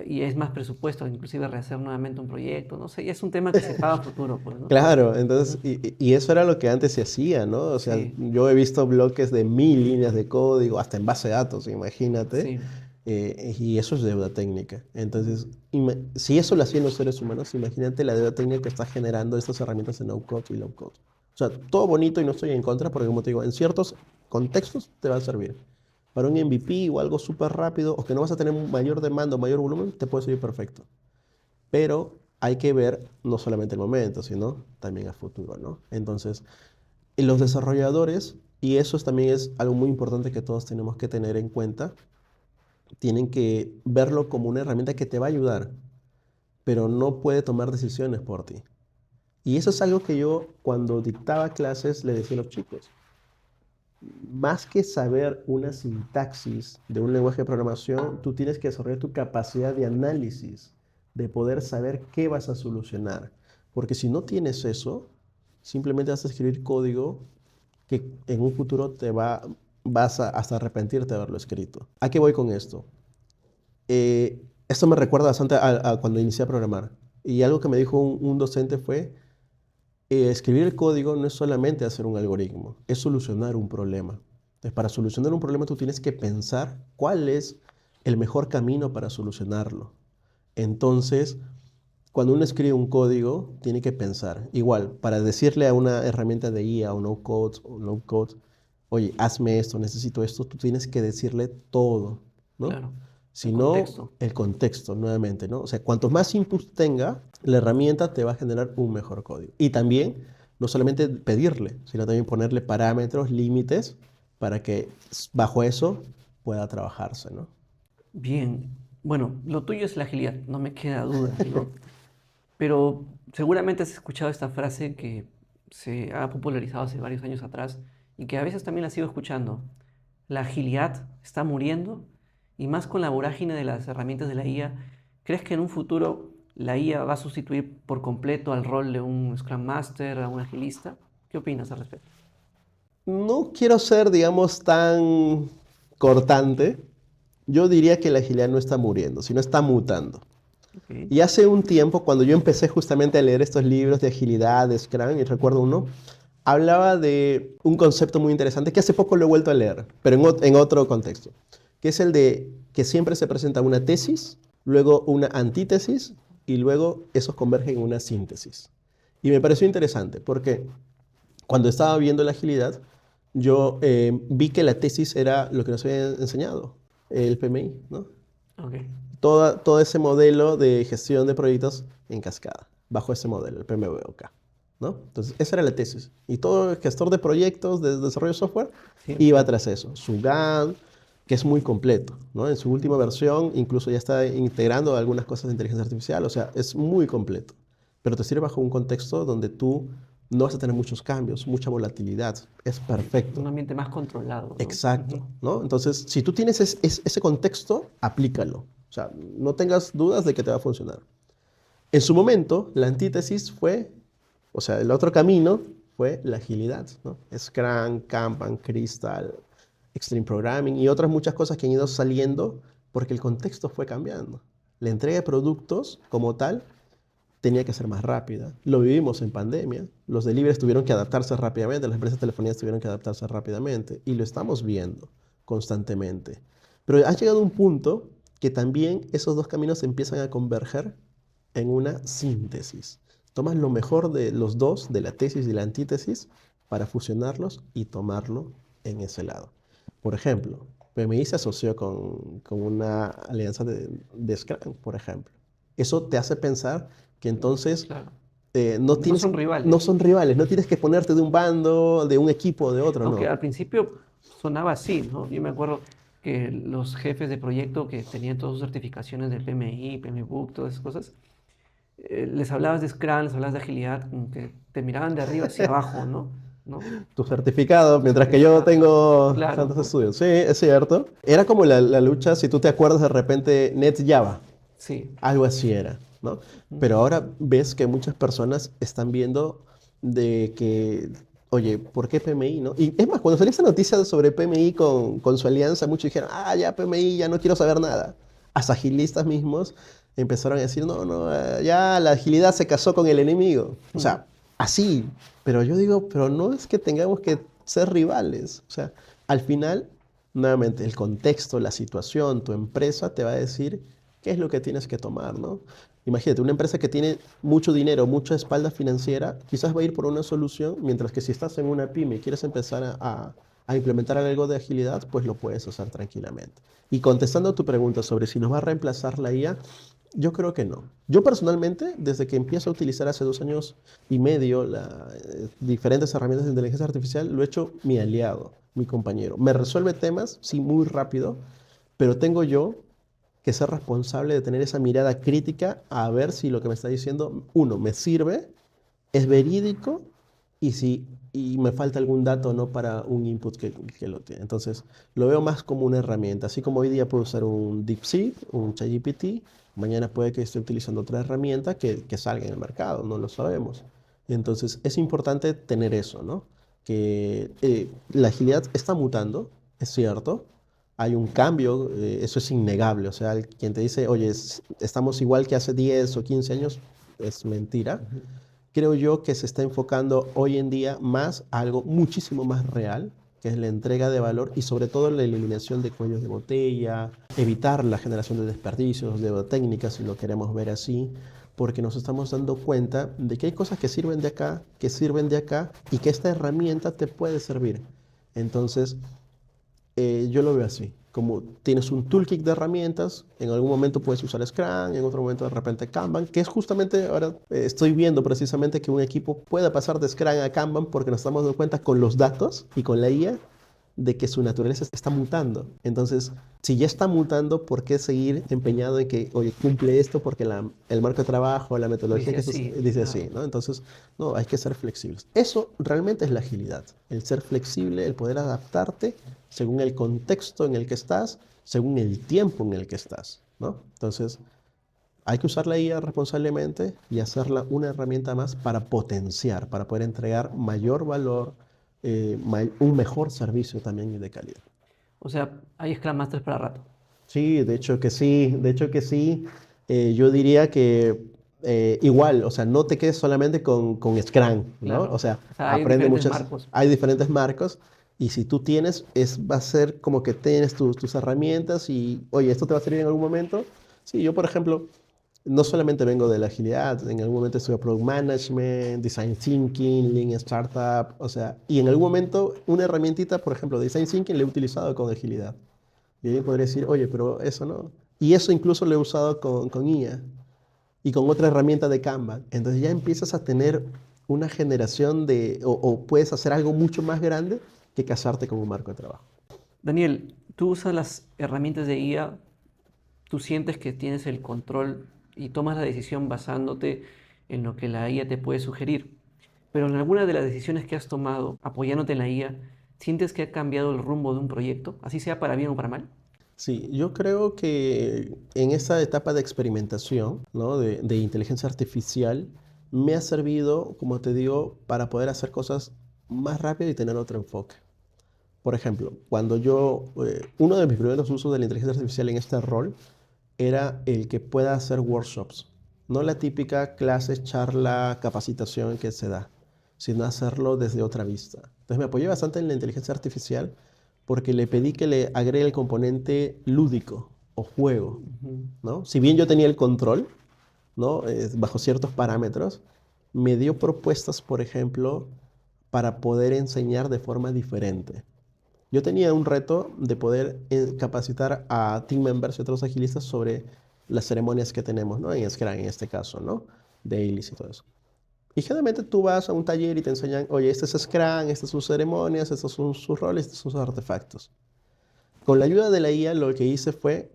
y es más presupuesto, inclusive rehacer nuevamente un proyecto, no sé, y es un tema que se paga a futuro, pues, ¿no? Claro, entonces, Ujú. y eso era lo que antes se hacía, ¿no? O sea, Sí, yo he visto bloques de 1000 líneas de código, hasta en base de datos, imagínate, sí, y eso es deuda técnica. Entonces, si eso lo hacían los seres humanos, imagínate la deuda técnica que está generando estas herramientas de no-code y low-code. O sea, todo bonito y no estoy en contra, porque como te digo, en ciertos contextos te va a servir. Para un MVP o algo súper rápido, o que no vas a tener mayor demanda o mayor volumen, te puede servir perfecto. Pero hay que ver no solamente el momento, sino también a futuro, ¿no? Entonces, y los desarrolladores, y eso también es algo muy importante que todos tenemos que tener en cuenta, tienen que verlo como una herramienta que te va a ayudar, pero no puede tomar decisiones por ti. Y eso es algo que yo cuando dictaba clases le decía a los chicos. Más que saber una sintaxis de un lenguaje de programación, tú tienes que desarrollar tu capacidad de análisis, de poder saber qué vas a solucionar. Porque si no tienes eso, simplemente vas a escribir código que en un futuro vas a hasta arrepentirte de haberlo escrito. ¿A qué voy con esto? Esto me recuerda bastante a cuando inicié a programar. Y algo que me dijo un docente fue, escribir el código no es solamente hacer un algoritmo, es solucionar un problema. Entonces, para solucionar un problema tú tienes que pensar cuál es el mejor camino para solucionarlo. Entonces, cuando uno escribe un código, tiene que pensar. Igual, para decirle a una herramienta de IA o no code o low code, oye, hazme esto, necesito esto, tú tienes que decirle todo, ¿no? claro, el Si no, contexto. el contexto, nuevamente, ¿no? O sea, cuanto más inputs tenga, la herramienta te va a generar un mejor código. Y también, no solamente pedirle, sino también ponerle parámetros, límites, para que bajo eso pueda trabajarse, ¿no? Bien, bueno, lo tuyo es la agilidad, no me queda duda, ¿no? Pero seguramente has escuchado esta frase que se ha popularizado hace varios años atrás y que a veces también la sigo escuchando. La agilidad está muriendo y más con la vorágine de las herramientas de la IA. ¿Crees que en un futuro la IA va a sustituir por completo al rol de un Scrum Master, a un agilista? ¿Qué opinas al respecto? No quiero ser, digamos, tan cortante. Yo diría que la agilidad no está muriendo, sino está mutando. Ok, Y hace un tiempo, cuando yo empecé justamente a leer estos libros de agilidad, de Scrum, y recuerdo uno, hablaba de un concepto muy interesante que hace poco lo he vuelto a leer, pero en otro contexto, que es el de que siempre se presenta una tesis, luego una antítesis y luego esos convergen en una síntesis. Y me pareció interesante porque cuando estaba viendo la agilidad, yo vi que la tesis era lo que nos había enseñado, el PMI, ¿no? ok, Todo ese modelo de gestión de proyectos en cascada, bajo ese modelo, el PMBOK, ¿no? Entonces, esa era la tesis. Y todo el gestor de proyectos de desarrollo de software sí, iba tras eso. Su GAN, que es muy completo, ¿no? En su última versión incluso ya está integrando algunas cosas de inteligencia artificial, o sea, es muy completo. Pero te sirve bajo un contexto donde tú no vas a tener muchos cambios, mucha volatilidad. Es un perfecto. ambiente más controlado, ¿no? Exacto, Ujú. ¿no? Entonces, si tú tienes ese contexto, aplícalo. O sea, no tengas dudas de que te va a funcionar. En su momento, la antítesis fue, o sea, el otro camino fue la agilidad, ¿no? Scrum, Kanban, Crystal, Extreme Programming y otras muchas cosas que han ido saliendo porque el contexto fue cambiando. La entrega de productos como tal tenía que ser más rápida. Lo vivimos en pandemia. Los deliveries tuvieron que adaptarse rápidamente, las empresas de telefonía tuvieron que adaptarse rápidamente y lo estamos viendo constantemente. Pero ha llegado un punto que también esos dos caminos empiezan a converger en una síntesis. Tomas lo mejor de los dos, de la tesis y la antítesis, para fusionarlos y tomarlo en ese lado. Por ejemplo, PMI se asoció con una alianza de Scrum, por ejemplo. Eso te hace pensar que entonces Claro. no No tienes, son no rivales. son rivales, no tienes que ponerte de un bando, de un equipo o de otro, Aunque no. al principio sonaba así, ¿no? Yo me acuerdo que los jefes de proyecto que tenían todas sus certificaciones de PMI, PMBOK, todas esas cosas, les hablabas de Scrum, les hablabas de agilidad, como que te miraban de arriba hacia abajo, ¿no? ¿No? Tu certificado, Tu mientras que yo certificado. tengo Claro, tantos ¿no? estudios. Sí, es cierto. Era como la lucha, si tú te acuerdas de repente, Net Java. Sí. Algo así era, ¿no? Ujú. Pero ahora ves que muchas personas están viendo de que, oye, ¿por qué PMI, no? Y es más, cuando salió esta noticia sobre PMI con su alianza, muchos dijeron, ah, ya PMI, ya no quiero saber nada. Hasta agilistas mismos empezaron a decir, no, no, ya la agilidad se casó con el enemigo. O Mm. sea, así. Pero yo digo, pero no es que tengamos que ser rivales. O sea, al final, nuevamente, el contexto, la situación, tu empresa te va a decir qué es lo que tienes que tomar, ¿no? Imagínate, una empresa que tiene mucho dinero, mucha espalda financiera, quizás va a ir por una solución, mientras que si estás en una pyme y quieres empezar a implementar algo de agilidad, pues lo puedes hacer tranquilamente. Y contestando a tu pregunta sobre si nos va a reemplazar la IA, yo creo que no. Yo personalmente, desde que empiezo a utilizar hace 2 años y medio diferentes herramientas de inteligencia artificial, lo he hecho mi aliado, mi compañero. Me resuelve temas, sí, muy rápido, pero tengo yo que ser responsable de tener esa mirada crítica a ver si lo que me está diciendo, uno, me sirve, es verídico y si y me falta algún dato no para un input que lo tiene. Entonces, lo veo más como una herramienta. Así como hoy día puedo usar un DeepSeek, un ChatGPT, mañana puede que esté utilizando otra herramienta que salga en el mercado, no lo sabemos. Entonces, es importante tener eso, ¿no? Que la agilidad está mutando, es cierto, hay un cambio, eso es innegable. O sea, quien te dice, oye, estamos igual que hace 10 o 15 años, es mentira. Ujú. Creo yo que se está enfocando hoy en día más a algo muchísimo más real, que es la entrega de valor y sobre todo la eliminación de cuellos de botella, evitar la generación de desperdicios, de técnicas, si lo queremos ver así, porque nos estamos dando cuenta de que hay cosas que sirven de acá, que sirven de acá y que esta herramienta te puede servir. Entonces, yo lo veo así, como tienes un toolkit de herramientas, en algún momento puedes usar Scrum, en otro momento de repente Kanban, que es justamente, ahora estoy viendo precisamente que un equipo pueda pasar de Scrum a Kanban porque nos estamos dando cuenta con los datos y con la IA de que su naturaleza está mutando. Entonces, si ya está mutando, ¿por qué seguir empeñado en que, oye, cumple esto porque el marco de trabajo, la metodología Dice que así, dice así, claro. ¿no? Entonces, no, hay que ser flexibles. Eso realmente es la agilidad, el ser flexible, el poder adaptarte según el contexto en el que estás, según el tiempo en el que estás, ¿no? Entonces, hay que usar la IA responsablemente y hacerla una herramienta más para potenciar, para poder entregar mayor valor, un mejor servicio también y de calidad. O sea, hay Scrum Masters para rato. Sí, de hecho que sí, de hecho que sí. Yo diría que igual, o sea, no te quedes solamente con Scrum, ¿no? O Claro. sea, O sea, hay aprende diferentes muchas, marcos. hay diferentes marcos y si tú tienes, va a ser como que tienes tus herramientas y, oye, ¿esto te va a servir en algún momento? Sí, yo por ejemplo, no solamente vengo de la agilidad, en algún momento estudié Product Management, Design Thinking, Lean Startup, o sea, y en algún momento una herramientita, por ejemplo, Design Thinking, la he utilizado con agilidad. Y alguien podría decir, oye, pero eso no. Y eso incluso lo he usado con IA y con otra herramienta de Canva. Entonces ya empiezas a tener una generación o puedes hacer algo mucho más grande que casarte con un marco de trabajo. Daniel, tú usas las herramientas de IA, tú sientes que tienes el control y tomas la decisión basándote en lo que la IA te puede sugerir. Pero en alguna de las decisiones que has tomado apoyándote en la IA, ¿sientes que ha cambiado el rumbo de un proyecto, así sea para bien o para mal? Sí, yo creo que en esa etapa de experimentación, ¿no? de inteligencia artificial, me ha servido, como te digo, para poder hacer cosas más rápido y tener otro enfoque. Por ejemplo, uno de mis primeros usos de la inteligencia artificial en este rol era el que pueda hacer workshops. No la típica clase, charla, capacitación que se da, sino hacerlo desde otra vista. Entonces me apoyé bastante en la inteligencia artificial porque le pedí que le agregue el componente lúdico o juego, Ujú. ¿no? Si bien yo tenía el control, ¿no? Bajo ciertos parámetros, me dio propuestas, por ejemplo, para poder enseñar de forma diferente. Yo tenía un reto de poder capacitar a team members y otros agilistas sobre las ceremonias que tenemos, ¿no? En Scrum, en este caso, ¿no? Dailies y todo eso. Y generalmente tú vas a un taller y te enseñan, oye, este es Scrum, estas son sus ceremonias, estos son sus roles, estos son sus artefactos. Con la ayuda de la IA lo que hice fue,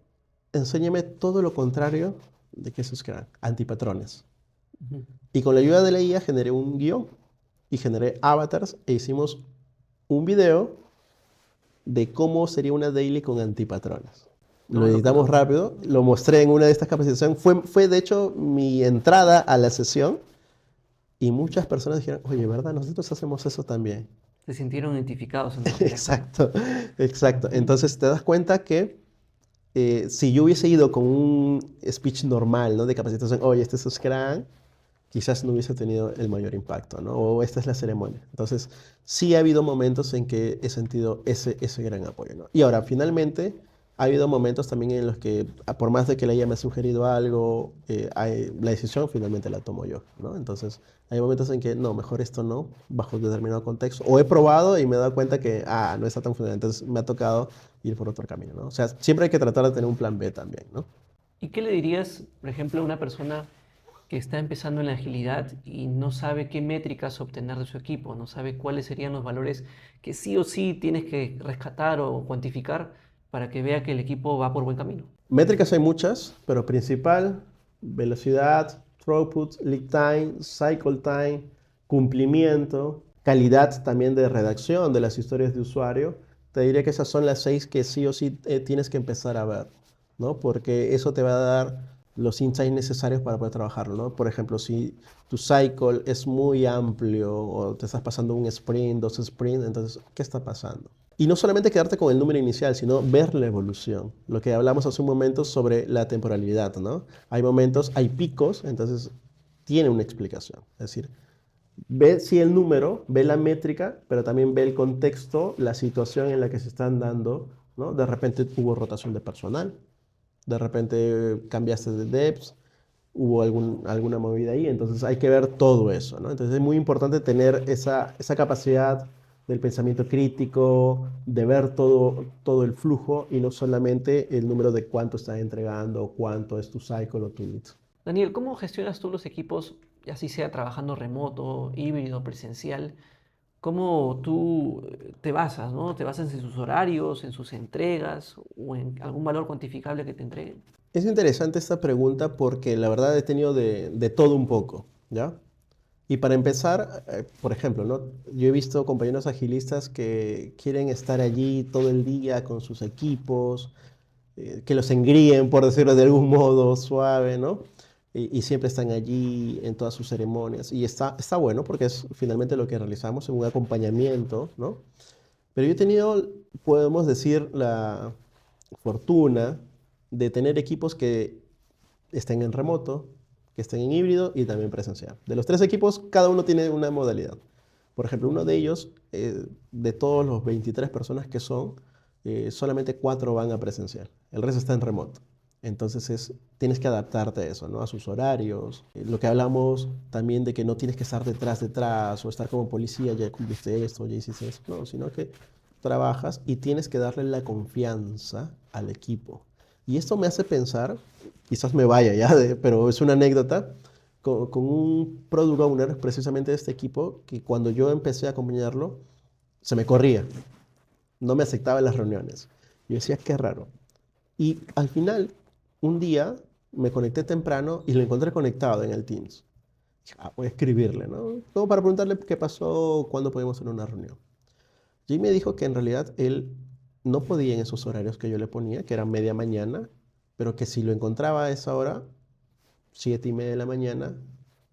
enséñame todo lo contrario de que es Scrum, antipatrones. Ujú. Y con la ayuda de la IA generé un guión y generé avatars e hicimos un video de cómo sería una daily con antipatrones. Lo No, lo editamos creo. rápido, lo mostré en una de estas capacitaciones. Fue de hecho mi entrada a la sesión y muchas personas dijeron, oye, ¿verdad? Nosotros hacemos eso también. Se sintieron identificados en realidad. Exacto, exacto. Ujú. Entonces te das cuenta que si yo hubiese ido con un speech normal, ¿no? De capacitación, oye, este es Scrum, quizás no hubiese tenido el mayor impacto, ¿no? O esta es la ceremonia. Entonces, sí ha habido momentos en que he sentido ese gran apoyo, ¿no? Y ahora, finalmente, ha habido momentos también en los que, por más de que le haya me ha sugerido algo, la decisión finalmente la tomo yo, ¿no? Entonces, hay momentos en que, no, mejor esto no, bajo determinado contexto. O he probado y me he dado cuenta que, no está tan funcional. Entonces, me ha tocado ir por otro camino, ¿no? O sea, siempre hay que tratar de tener un plan B también, ¿no? ¿Y qué le dirías, por ejemplo, a una persona que está empezando en la agilidad y no sabe qué métricas obtener de su equipo, no sabe cuáles serían los valores que sí o sí tienes que rescatar o cuantificar para que vea que el equipo va por buen camino? Métricas hay muchas, pero principal, velocidad, throughput, lead time, cycle time, cumplimiento, calidad también de redacción de las historias de usuario. Te diría que esas son las 6 que sí o sí tienes que empezar a ver, ¿no? Porque eso te va a dar los insights necesarios para poder trabajarlo, ¿no? Por ejemplo, si tu cycle es muy amplio o te estás pasando un sprint, dos sprints, entonces, ¿qué está pasando? Y no solamente quedarte con el número inicial, sino ver la evolución. Lo que hablamos hace un momento sobre la temporalidad, ¿no? Hay momentos, hay picos, entonces tiene una explicación. Es decir, ve si el número, ve la métrica, pero también ve el contexto, la situación en la que se están dando, ¿no? De repente hubo rotación de personal, de repente cambiaste de devs, hubo alguna movida ahí, entonces hay que ver todo eso, ¿no? Entonces es muy importante tener esa capacidad del pensamiento crítico, de ver todo el flujo y no solamente el número de cuánto estás entregando, cuánto es tu cycle o tu lead. Daniel, ¿cómo gestionas tú los equipos, ya así sea trabajando remoto, híbrido, presencial? ¿Cómo tú te basas, ¿no? ¿Te basas en sus horarios, en sus entregas o en algún valor cuantificable que te entreguen? Es interesante esta pregunta porque la verdad he tenido de todo un poco, ¿ya? Y para empezar, por ejemplo, ¿no? Yo he visto compañeros agilistas que quieren estar allí todo el día con sus equipos, que los engríen, por decirlo de algún modo suave, ¿no? Y siempre están allí en todas sus ceremonias. Y está bueno porque es finalmente lo que realizamos, un acompañamiento, ¿no? Pero yo he tenido, podemos decir, la fortuna de tener equipos que estén en remoto, que estén en híbrido y también presencial. De los tres equipos, cada uno tiene una modalidad. Por ejemplo, uno de ellos, de todos los 23 personas que son, solamente 4 van a presencial. El resto está en remoto. Entonces tienes que adaptarte a eso, ¿no? A sus horarios. Lo que hablamos también de que no tienes que estar detrás o estar como policía, ya cumpliste esto, ya hiciste eso. No, sino que trabajas y tienes que darle la confianza al equipo. Y esto me hace pensar, quizás me vaya ya, pero es una anécdota, con un product owner precisamente de este equipo que cuando yo empecé a acompañarlo, se me corría, no me aceptaba en las reuniones. Yo decía, qué raro. Y al final, un día me conecté temprano y lo encontré conectado en el Teams. Dije, voy a escribirle, ¿no? Como para preguntarle qué pasó, cuándo podemos hacer una reunión. Y me dijo que en realidad él no podía en esos horarios que yo le ponía, que era media mañana, pero que si lo encontraba a esa hora, 7:30 de la mañana,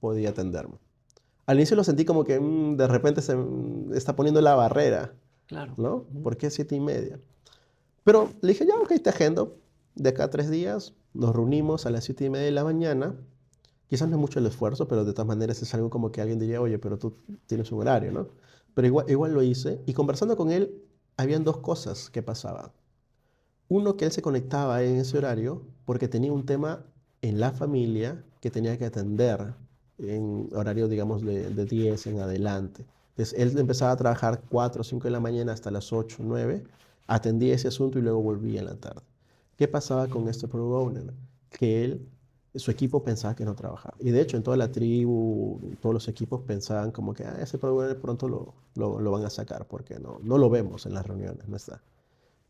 podía atenderme. Al inicio lo sentí como que de repente se está poniendo la barrera, Claro. ¿no? Ujú. ¿Por qué 7:30? Pero le dije, ya, ok, te agendo. De acá a 3 días nos reunimos a las 7:30 de la mañana. Quizás no es mucho el esfuerzo, pero de todas maneras es algo como que alguien diría, oye, pero tú tienes un horario, ¿no? Pero igual lo hice. Y conversando con él, habían dos cosas que pasaban. Uno, que él se conectaba en ese horario porque tenía un tema en la familia que tenía que atender en horario, digamos, de 10 en adelante. Entonces, él empezaba a trabajar 4 o 5 de la mañana hasta las 8 9, atendía ese asunto y luego volvía en la tarde. ¿Qué pasaba con este product owner? Que su equipo pensaba que no trabajaba. Y de hecho, en toda la tribu, todos los equipos pensaban como que ese product owner pronto lo van a sacar porque no lo vemos en las reuniones, no está.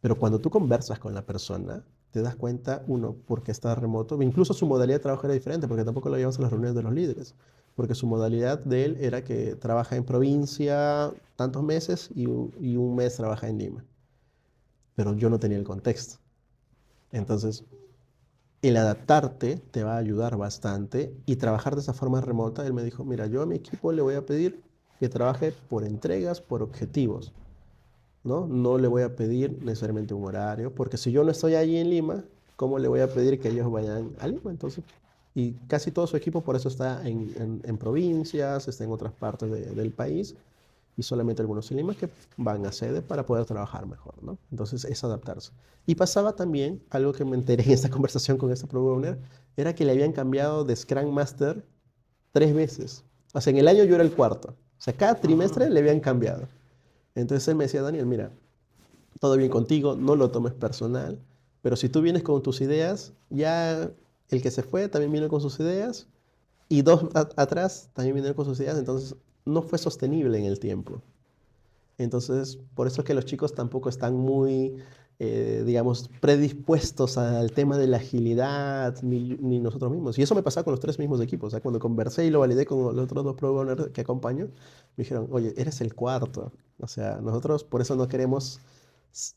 Pero cuando tú conversas con la persona, te das cuenta, uno, porque está remoto, incluso su modalidad de trabajo era diferente, porque tampoco lo llevamos a las reuniones de los líderes, porque su modalidad de él era que trabaja en provincia tantos meses y un mes trabaja en Lima. Pero yo no tenía el contexto. Entonces, el adaptarte te va a ayudar bastante y trabajar de esa forma remota. Él me dijo, mira, yo a mi equipo le voy a pedir que trabaje por entregas, por objetivos. ¿No? No le voy a pedir necesariamente un horario, porque si yo no estoy allí en Lima, ¿cómo le voy a pedir que ellos vayan a Lima? Entonces, y casi todo su equipo por eso está en provincias, está en otras partes del país, y solamente algunos en Lima que van a sede para poder trabajar mejor, ¿no? Entonces, es adaptarse. Y pasaba también, algo que me enteré en esta conversación con este Product Owner, era que le habían cambiado de Scrum Master 3 veces. O sea, en el año yo era el cuarto. O sea, cada trimestre Ah, le habían cambiado. Entonces él me decía, Daniel, mira, todo bien contigo, no lo tomes personal, pero si tú vienes con tus ideas, ya el que se fue también vino con sus ideas y dos atrás también vinieron con sus ideas, entonces no fue sostenible en el tiempo. Entonces, por eso es que los chicos tampoco están muy, digamos, predispuestos al tema de la agilidad, ni nosotros mismos. Y eso me pasaba con los 3 mismos equipos. O sea, cuando conversé y lo validé con los otros 2 programas que acompaño, me dijeron, oye, eres el cuarto. O sea, nosotros por eso no queremos,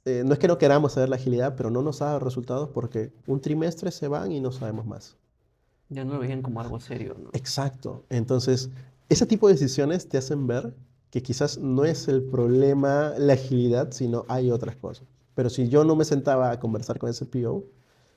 no es que no queramos saber la agilidad, pero no nos da resultados porque un trimestre se van y no sabemos más. ya no lo veían como algo serio, ¿no? Exacto. Entonces, ese tipo de decisiones te hacen ver que quizás no es el problema la agilidad, sino hay otras cosas. Pero si yo no me sentaba a conversar con ese PO,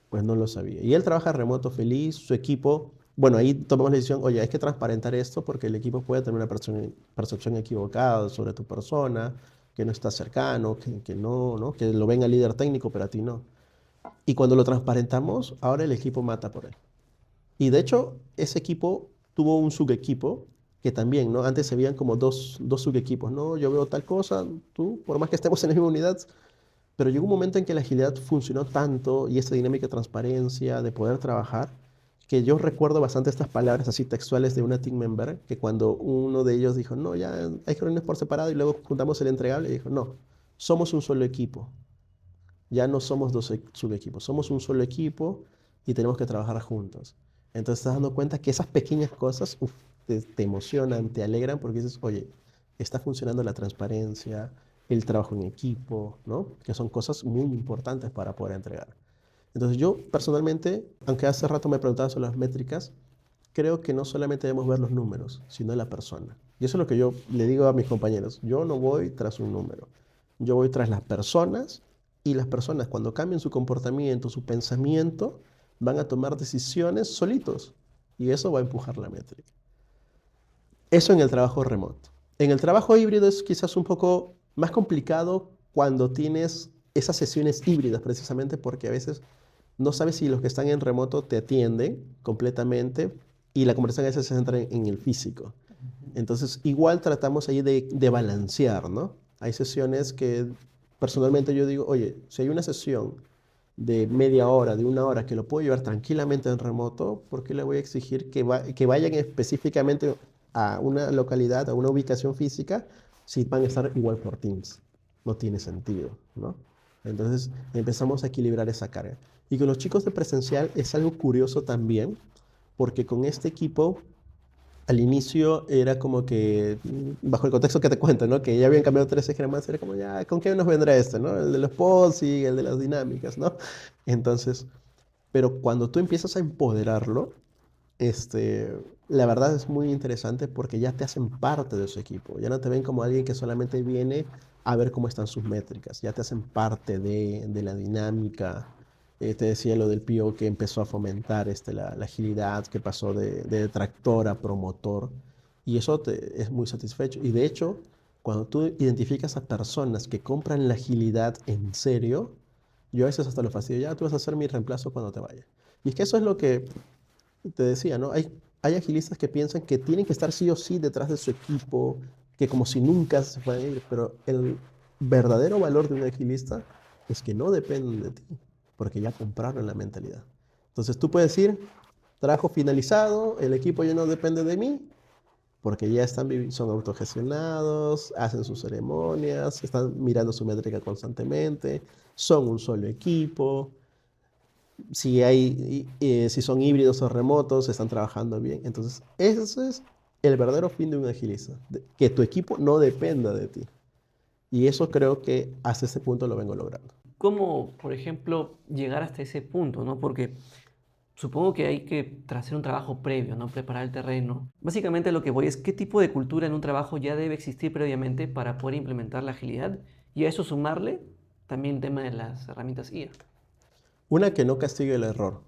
pues no lo sabía. Y él trabaja remoto feliz, su equipo, bueno, ahí tomamos la decisión, oye, hay que transparentar esto porque el equipo puede tener una percepción equivocada sobre tu persona, que no está cercano, que no, ¿no? Que lo ven al líder técnico, pero a ti no. Y cuando lo transparentamos, ahora el equipo mata por él. Y de hecho, ese equipo tuvo un subequipo que también, ¿no? Antes se veían como dos subequipos, ¿no? Yo veo tal cosa, tú, por más que estemos en la misma unidad, pero llegó un momento en que la agilidad funcionó tanto y esta dinámica de transparencia, de poder trabajar, que yo recuerdo bastante estas palabras así textuales de una team member, que cuando uno de ellos dijo, no, ya hay que reunirnos por separado y luego juntamos el entregable, y dijo, no, somos un solo equipo, ya no somos dos subequipos, somos un solo equipo y tenemos que trabajar juntos. Entonces te estás dando cuenta que esas pequeñas cosas uf, te emocionan, te alegran porque dices, oye, está funcionando la transparencia, el trabajo en equipo, ¿no? Que son cosas muy importantes para poder entregar. Entonces yo personalmente, aunque hace rato me preguntabas sobre las métricas, creo que no solamente debemos ver los números, sino la persona. Y eso es lo que yo le digo a mis compañeros. Yo no voy tras un número. Yo voy tras las personas y las personas cuando cambien su comportamiento, su pensamiento, van a tomar decisiones solitos. Y eso va a empujar la métrica. Eso en el trabajo remoto. En el trabajo híbrido es quizás un poco más complicado cuando tienes esas sesiones híbridas, precisamente porque a veces no sabes si los que están en remoto te atienden completamente y la conversación a veces se centra en el físico. Entonces, igual tratamos ahí de balancear, ¿no? Hay sesiones que personalmente yo digo, oye, si hay una sesión de media hora, de una hora, que lo puedo llevar tranquilamente en remoto, ¿por qué le voy a exigir que vayan específicamente a una localidad, a una ubicación física, si van a estar igual por Teams? No tiene sentido, ¿no? Entonces empezamos a equilibrar esa carga. Y con los chicos de presencial es algo curioso también, porque con este equipo al inicio era como que, bajo el contexto que te cuento, ¿no? Que ya habían cambiado 3 más, era como, ya, ¿con qué nos vendrá este, no? El de los POSI, el de las dinámicas, ¿no? Entonces, pero cuando tú empiezas a empoderarlo, este, la verdad es muy interesante porque ya te hacen parte de su equipo, ya no te ven como alguien que solamente viene a ver cómo están sus métricas, ya te hacen parte de la dinámica. Te decía lo del PIO que empezó a fomentar la agilidad, que pasó de detractor a promotor, y eso es muy satisfecho. Y de hecho, cuando tú identificas a personas que compran la agilidad en serio, yo a veces hasta lo fastidio, ya tú vas a ser mi reemplazo cuando te vaya. Y es que eso es lo que te decía, ¿no? Hay agilistas que piensan que tienen que estar sí o sí detrás de su equipo, que como si nunca se puedan ir, pero el verdadero valor de un agilista es que no dependen de ti, porque ya compraron la mentalidad. Entonces tú puedes decir, trabajo finalizado, el equipo ya no depende de mí, porque ya son autogestionados, hacen sus ceremonias, están mirando su métrica constantemente, son un solo equipo. Si son híbridos o remotos, están trabajando bien. Entonces, ese es el verdadero fin de un agilista, que tu equipo no dependa de ti. Y eso creo que hasta este punto lo vengo logrando. ¿Cómo, por ejemplo, llegar hasta ese punto, ¿no? Porque supongo que hay que hacer un trabajo previo, ¿no? Preparar el terreno. Básicamente lo que voy es qué tipo de cultura en un trabajo ya debe existir previamente para poder implementar la agilidad y a eso sumarle también el tema de las herramientas IA. Una, que no castigue el error,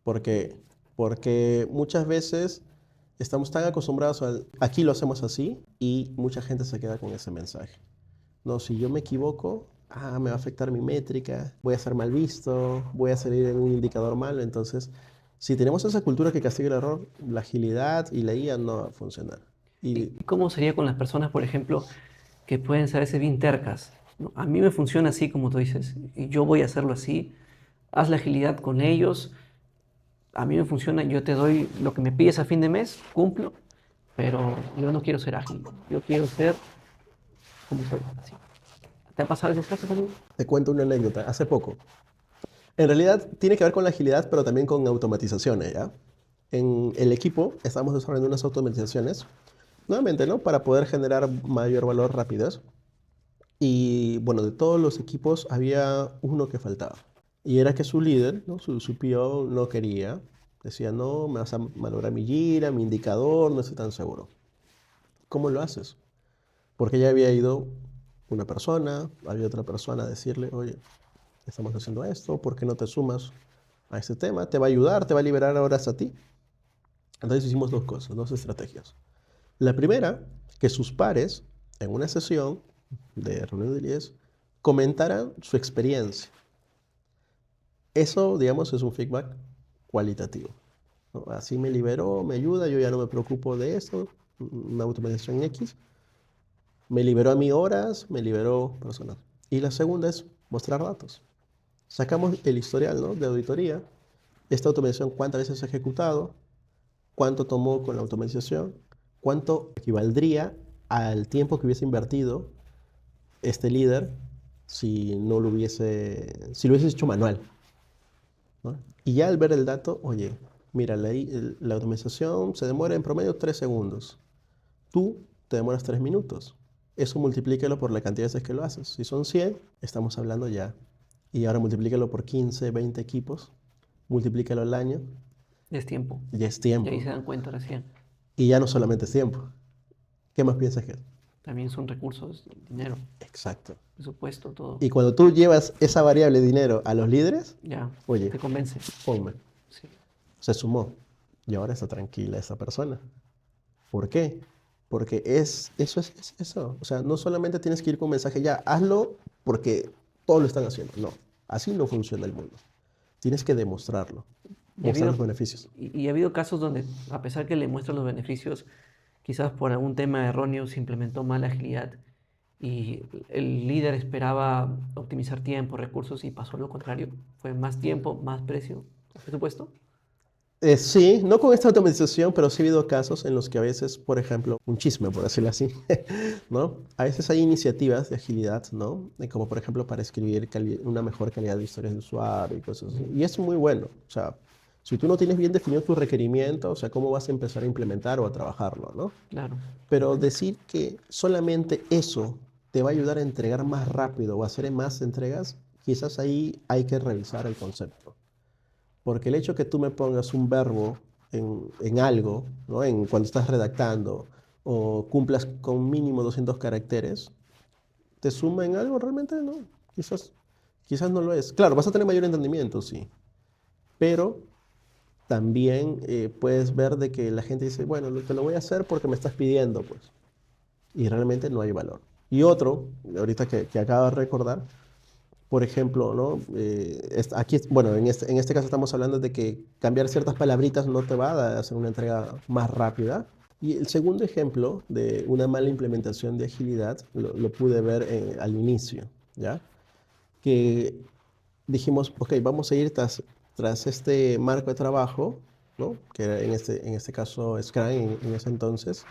porque, porque muchas veces estamos tan acostumbrados aquí lo hacemos así y mucha gente se queda con ese mensaje. No, si yo me equivoco, me va a afectar mi métrica, voy a ser mal visto, voy a salir en un indicador malo. Entonces, si tenemos esa cultura que castiga el error, la agilidad y la IA no va a funcionar. ¿Y Y cómo sería con las personas, por ejemplo, que pueden ser ese bien tercas? ¿No? A mí me funciona así, como tú dices, y yo voy a hacerlo así. Haz la agilidad con ellos. A mí me funciona, yo te doy lo que me pides a fin de mes, cumplo, pero yo no quiero ser ágil. Yo quiero ser como soy, así. ¿Te ha pasado esos casos también? te cuento una anécdota, hace poco. En realidad tiene que ver con la agilidad, pero también con automatizaciones, ¿ya? En el equipo estamos desarrollando unas automatizaciones, nuevamente, ¿no? Para poder generar mayor valor rápido. Y bueno, de todos los equipos había uno que faltaba. Y era que su líder, ¿no? Su PO no quería. Decía, no, me vas a malograr mi gira, mi indicador, no estoy tan seguro. ¿Cómo lo haces? Porque ya había ido una persona, había otra persona a decirle, oye, estamos haciendo esto, ¿por qué no te sumas a este tema? Te va a ayudar, te va a liberar horas a ti. Entonces hicimos dos cosas, dos estrategias. La primera, que sus pares en una sesión de reunión de líderes comentaran su experiencia. Eso, digamos, es un feedback cualitativo, ¿no? Así me liberó, me ayuda, yo ya no me preocupo de esto, una automatización X, me liberó a mí horas, me liberó personas. Y la segunda es mostrar datos. Sacamos el historial, ¿no? De auditoría, esta automatización, cuántas veces se ha ejecutado, cuánto tomó con la automatización, cuánto equivaldría al tiempo que hubiese invertido este líder si no lo hubiese, si lo hubiese hecho manual, ¿no? Y ya al ver el dato, oye, mira, la automatización se demora en promedio 3 segundos. Tú te demoras 3 minutos. Eso multiplícalo por la cantidad de veces que lo haces. Si son 100, estamos hablando ya. Y ahora multiplícalo por 15, 20 equipos. Multiplícalo al año. Es tiempo. Ya es Y ahí tiempo. se dan cuenta recién. Y ya no solamente es tiempo. ¿Qué más piensas que es? También son recursos, dinero, Exacto. presupuesto, todo. Y cuando tú llevas esa variable dinero a los líderes, Ya, oye, te convence. ponme, Sí. se sumó. Y ahora está tranquila esa persona. ¿Por qué? Porque es eso. O sea, no solamente tienes que ir con un mensaje, ya, hazlo porque todos lo están haciendo. No, así no funciona el mundo. Tienes que demostrarlo, Y ha mostrar los habido, beneficios. y ha habido casos donde, a pesar que le muestran los beneficios, quizás por algún tema erróneo se implementó mal la agilidad y el líder esperaba optimizar tiempo, recursos y pasó lo contrario. Fue más tiempo, más precio, presupuesto. Sí, no con esta automatización, pero sí ha habido casos en los que a veces, por ejemplo, un chisme, por decirlo así, ¿no? A veces hay iniciativas de agilidad, ¿no? Como por ejemplo para escribir una mejor calidad de historias de usuario y cosas así. Y es muy bueno. O sea, si tú no tienes bien definido tus requerimientos, o sea, ¿cómo vas a empezar a implementar o a trabajarlo, ¿no? Claro. Pero decir que solamente eso te va a ayudar a entregar más rápido o a hacer más entregas, quizás ahí hay que revisar el concepto. Porque el hecho que tú me pongas un verbo en algo, ¿no? Cuando estás redactando, o cumplas con mínimo 200 caracteres, ¿te suma en algo? Realmente no. Quizás no lo es. Claro, vas a tener mayor entendimiento, sí. Pero también puedes ver de que la gente dice, bueno, te lo voy a hacer porque me estás pidiendo, pues. Y realmente no hay valor. Y otro, ahorita que acabo de recordar, por ejemplo, ¿no? Aquí, bueno, en este caso estamos hablando de que cambiar ciertas palabritas no te va a hacer una entrega más rápida. Y el segundo ejemplo de una mala implementación de agilidad lo pude ver al inicio, ¿ya? Que dijimos, ok, vamos a ir tras este marco de trabajo, ¿no? Que era en este caso Scrum en ese entonces,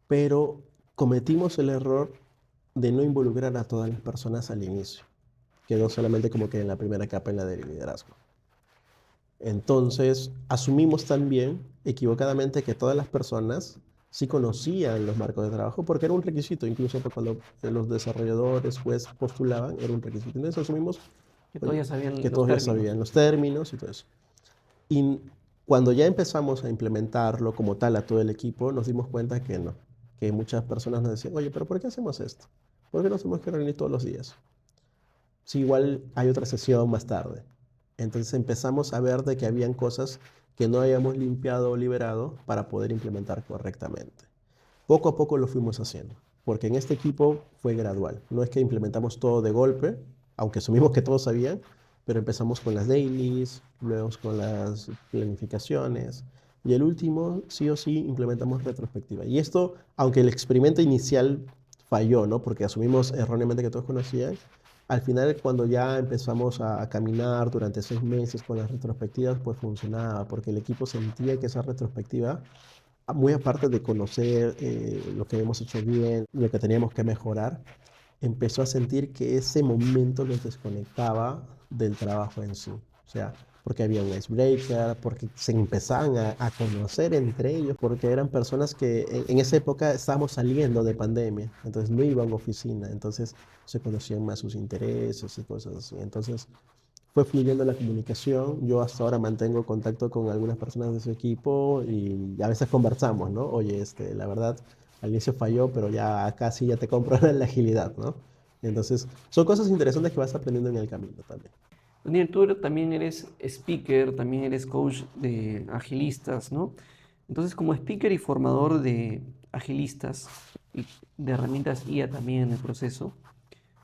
pero cometimos el error de no involucrar a todas las personas al inicio. Quedó solamente como que en la primera capa, en la de liderazgo. Entonces, asumimos también equivocadamente que todas las personas sí conocían los marcos de trabajo porque era un requisito, incluso cuando los desarrolladores pues postulaban, era un requisito. Entonces asumimos, Que todos oye, ya sabían que los todos ya términos. sabían los términos y todo eso. Y cuando ya empezamos a implementarlo como tal a todo el equipo, nos dimos cuenta que no, que muchas personas nos decían, oye, pero ¿por qué hacemos esto? ¿Por qué nos tenemos que reunir todos los días? Si igual hay otra sesión más tarde. Entonces empezamos a ver de que habían cosas que no habíamos limpiado o liberado para poder implementar correctamente. Poco a poco lo fuimos haciendo, porque en este equipo fue gradual. No es que implementamos todo de golpe, aunque asumimos que todos sabían, pero empezamos con las dailies, luego con las planificaciones, y el último, sí o sí, implementamos retrospectiva. Y esto, aunque el experimento inicial falló, ¿no? Porque asumimos erróneamente que todos conocían, al final, cuando ya empezamos a caminar durante 6 meses con las retrospectivas, pues funcionaba, porque el equipo sentía que esa retrospectiva, muy aparte de conocer lo que habíamos hecho bien, lo que teníamos que mejorar, empezó a sentir que ese momento los desconectaba del trabajo en sí. O sea, porque había un icebreaker, porque se empezaban a conocer entre ellos, porque eran personas que en esa época estábamos saliendo de pandemia, entonces no iban a oficina, entonces se conocían más sus intereses y cosas así. Entonces fue fluyendo la comunicación. Yo hasta ahora mantengo contacto con algunas personas de su equipo y a veces conversamos, ¿no? Oye, la verdad, al inicio falló, pero ya casi ya te compro la agilidad, ¿no? Entonces, son cosas interesantes que vas aprendiendo en el camino también. Daniel, tú también eres speaker, también eres coach de agilistas, ¿no? Entonces, como speaker y formador de agilistas y de herramientas IA también en el proceso,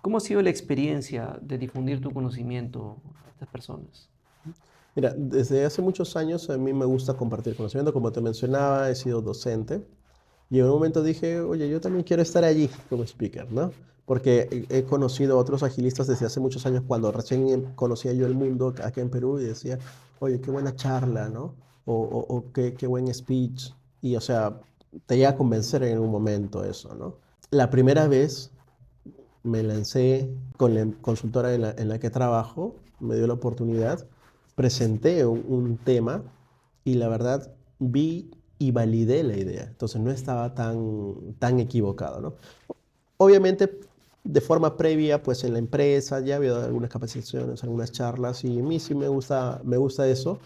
¿cómo ha sido la experiencia de difundir tu conocimiento a estas personas? Mira, desde hace muchos años a mí me gusta compartir conocimiento. Como te mencionaba, he sido docente. Y en un momento dije, oye, yo también quiero estar allí como speaker, ¿no? Porque he conocido a otros agilistas desde hace muchos años, cuando recién conocía yo el mundo acá en Perú y decía, oye, qué buena charla, ¿no? O qué buen speech. Y, o sea, te llega a convencer en un momento eso, ¿no? La primera vez me lancé con la consultora en la que trabajo, me dio la oportunidad, presenté un tema y la verdad vi y validé la idea. Entonces no estaba tan equivocado, ¿no? Obviamente, de forma previa, pues en la empresa ya había dado algunas capacitaciones, algunas charlas y a mí sí me gusta eso.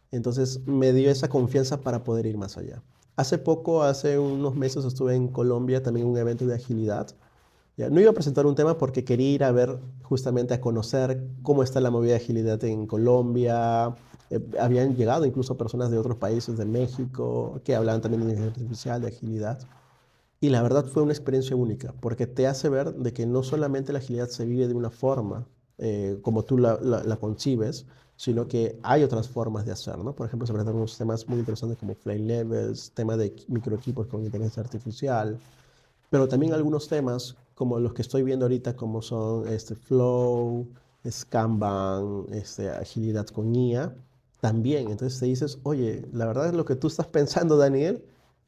Entonces me dio esa confianza para poder ir más allá. Hace poco, hace unos meses, estuve en Colombia también en un evento de agilidad. Ya, no iba a presentar un tema porque quería ir a ver, justamente a conocer cómo está la movida de agilidad en Colombia. Habían llegado incluso personas de otros países, de México, que hablaban también de inteligencia artificial, de agilidad. Y la verdad fue una experiencia única, porque te hace ver de que no solamente la agilidad se vive de una forma, como tú la concibes, sino que hay otras formas de hacer, ¿no? Por ejemplo, se presentaron unos temas muy interesantes como Flame Levels, tema de microequipos con inteligencia artificial, pero también algunos temas como los que estoy viendo ahorita, como son Flow, Kanban, agilidad con IA, también. Entonces te dices, oye, la verdad es lo que tú estás pensando, Daniel,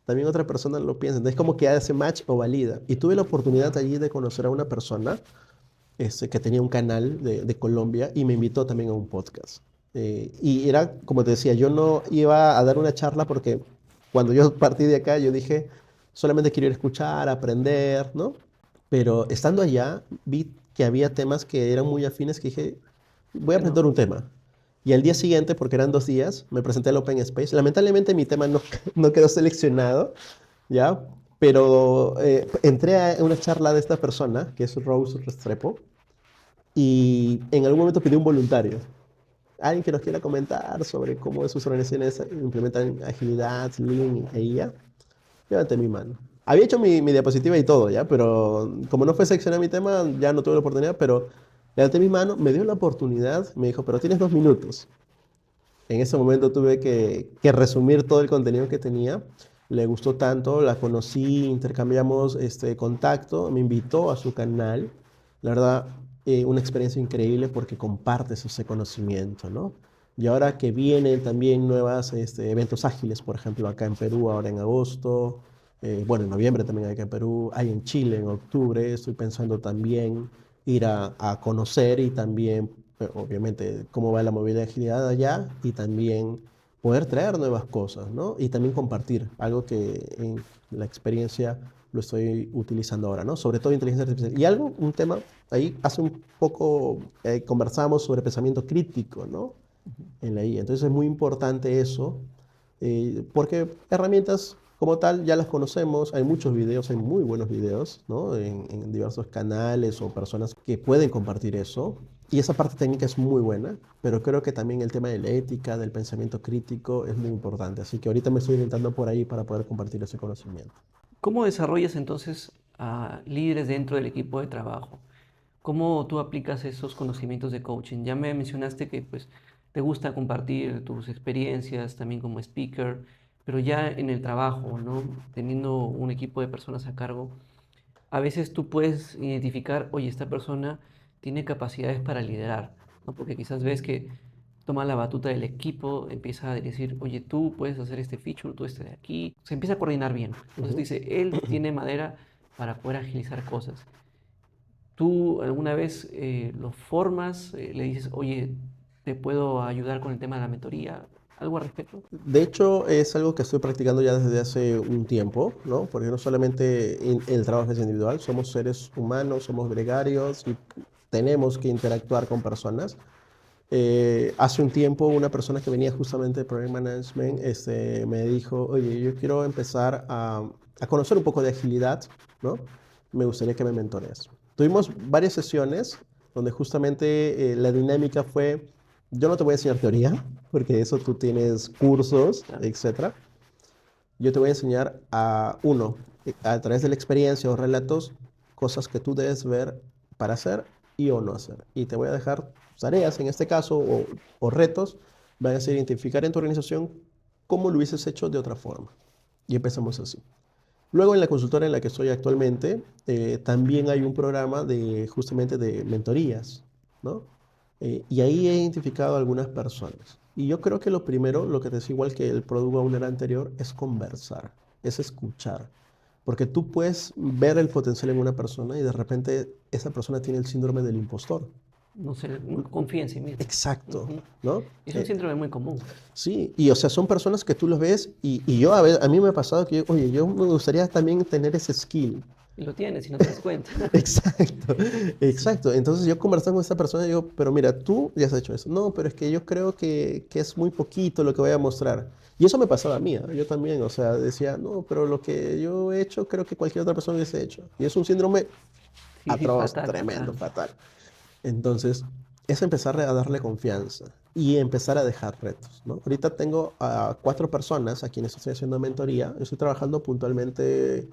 también otra persona lo piensa. Entonces como que hace match o valida. Y tuve la oportunidad allí de conocer a una persona que tenía un canal de Colombia y me invitó también a un podcast. Y era, como te decía, yo no iba a dar una charla porque cuando yo partí de acá, yo dije, solamente quiero ir a escuchar, aprender, ¿no? Pero estando allá, vi que había temas que eran muy afines que dije, voy a Que presentar no. un tema. Y al día siguiente, porque eran 2 días, me presenté al Open Space. Lamentablemente mi tema no, no quedó seleccionado, ¿ya? Pero entré a una charla de esta persona, que es Rose Restrepo, y en algún momento pidió un voluntario. Alguien que nos quiera comentar sobre cómo sus organizaciones implementan agilidad, Lean e IA. Llévate mi mano. Había hecho mi diapositiva y todo, ¿ya? Pero como no fue seleccionado mi tema, ya no tuve la oportunidad, pero levanté mi mano, me dio la oportunidad, me dijo, pero tienes 2 minutos. En ese momento tuve que resumir todo el contenido que tenía. le gustó tanto, la conocí, intercambiamos contacto, me invitó a su canal. La verdad, una experiencia increíble porque compartes ese conocimiento, ¿no? Y ahora que vienen también nuevos eventos ágiles, por ejemplo, acá en Perú, ahora en agosto, bueno, en noviembre también hay acá en Perú, hay en Chile en octubre, estoy pensando también ir a conocer y también, obviamente, cómo va la movilidad y agilidad allá y también poder traer nuevas cosas, ¿no? Y también compartir, algo que en la experiencia lo estoy utilizando ahora, ¿no? Sobre todo inteligencia artificial. Y algo, un tema, ahí hace un poco conversamos sobre pensamiento crítico, ¿no? En la IA. Entonces es muy importante eso, porque herramientas como tal ya las conocemos, hay muchos videos, hay muy buenos videos, ¿no? En diversos canales o personas que pueden compartir eso. Y esa parte técnica es muy buena, pero creo que también el tema de la ética, del pensamiento crítico es muy importante. Así que ahorita me estoy orientando por ahí para poder compartir ese conocimiento. ¿Cómo desarrollas entonces a líderes dentro del equipo de trabajo? ¿Cómo tú aplicas esos conocimientos de coaching? Ya me mencionaste que pues te gusta compartir tus experiencias también como speaker, pero ya en el trabajo, ¿no? Teniendo un equipo de personas a cargo, a veces tú puedes identificar, oye, esta persona tiene capacidades para liderar, ¿no? Porque quizás ves que toma la batuta del equipo, empieza a decir, oye, tú puedes hacer este feature, tú este de aquí, se empieza a coordinar bien. Entonces Ujú. dice, él tiene madera para poder agilizar cosas. ¿Tú alguna vez lo formas, le dices, oye, te puedo ayudar con el tema de la mentoría? ¿Algo al respecto? De hecho, es algo que estoy practicando ya desde hace un tiempo, ¿no? Porque no solamente el trabajo es individual, somos seres humanos, somos gregarios y tenemos que interactuar con personas. Hace un tiempo una persona que venía justamente de Project Management me dijo, oye, yo quiero empezar a conocer un poco de agilidad, ¿no? Me gustaría que me mentores. Tuvimos varias sesiones donde justamente la dinámica fue, yo no te voy a enseñar teoría, porque eso tú tienes cursos, Claro. etcétera. Yo te voy a enseñar a través de la experiencia o relatos, cosas que tú debes ver para hacer y o no hacer. Y te voy a dejar tareas, en este caso, o retos, van a ser identificar en tu organización cómo lo hubieses hecho de otra forma. Y empezamos así. Luego en la consultora en la que estoy actualmente, también hay un programa de justamente de mentorías, ¿no? Y ahí he identificado a algunas personas. Y yo creo que lo primero, lo que te decía igual que el Product Owner anterior, es conversar, es escuchar. Porque tú puedes ver el potencial en una persona y de repente esa persona tiene el síndrome del impostor. No sé, nunca confía en sí mismo. Exacto, Ujú. ¿no? Es un síndrome muy común. Sí, y o sea, son personas que tú los ves y yo a mí me ha pasado que, oye, yo me gustaría también tener ese skill. Y lo tienes y no te das cuenta. Exacto, Sí, exacto. Entonces yo conversando con esta persona digo, pero mira, tú ya has hecho eso. No, pero es que yo creo que es muy poquito lo que voy a mostrar. Y eso me pasaba a mí, ¿ah? Yo también, o sea, decía, no, pero lo que yo he hecho creo que cualquier otra persona hubiese hecho. Y es un síndrome sí, sí, atroz, fatal, tremendo, fatal. fatal. Entonces, es empezar a darle confianza y empezar a dejar retos, ¿no? Ahorita tengo a 4 personas a quienes estoy haciendo mentoría. Estoy trabajando puntualmente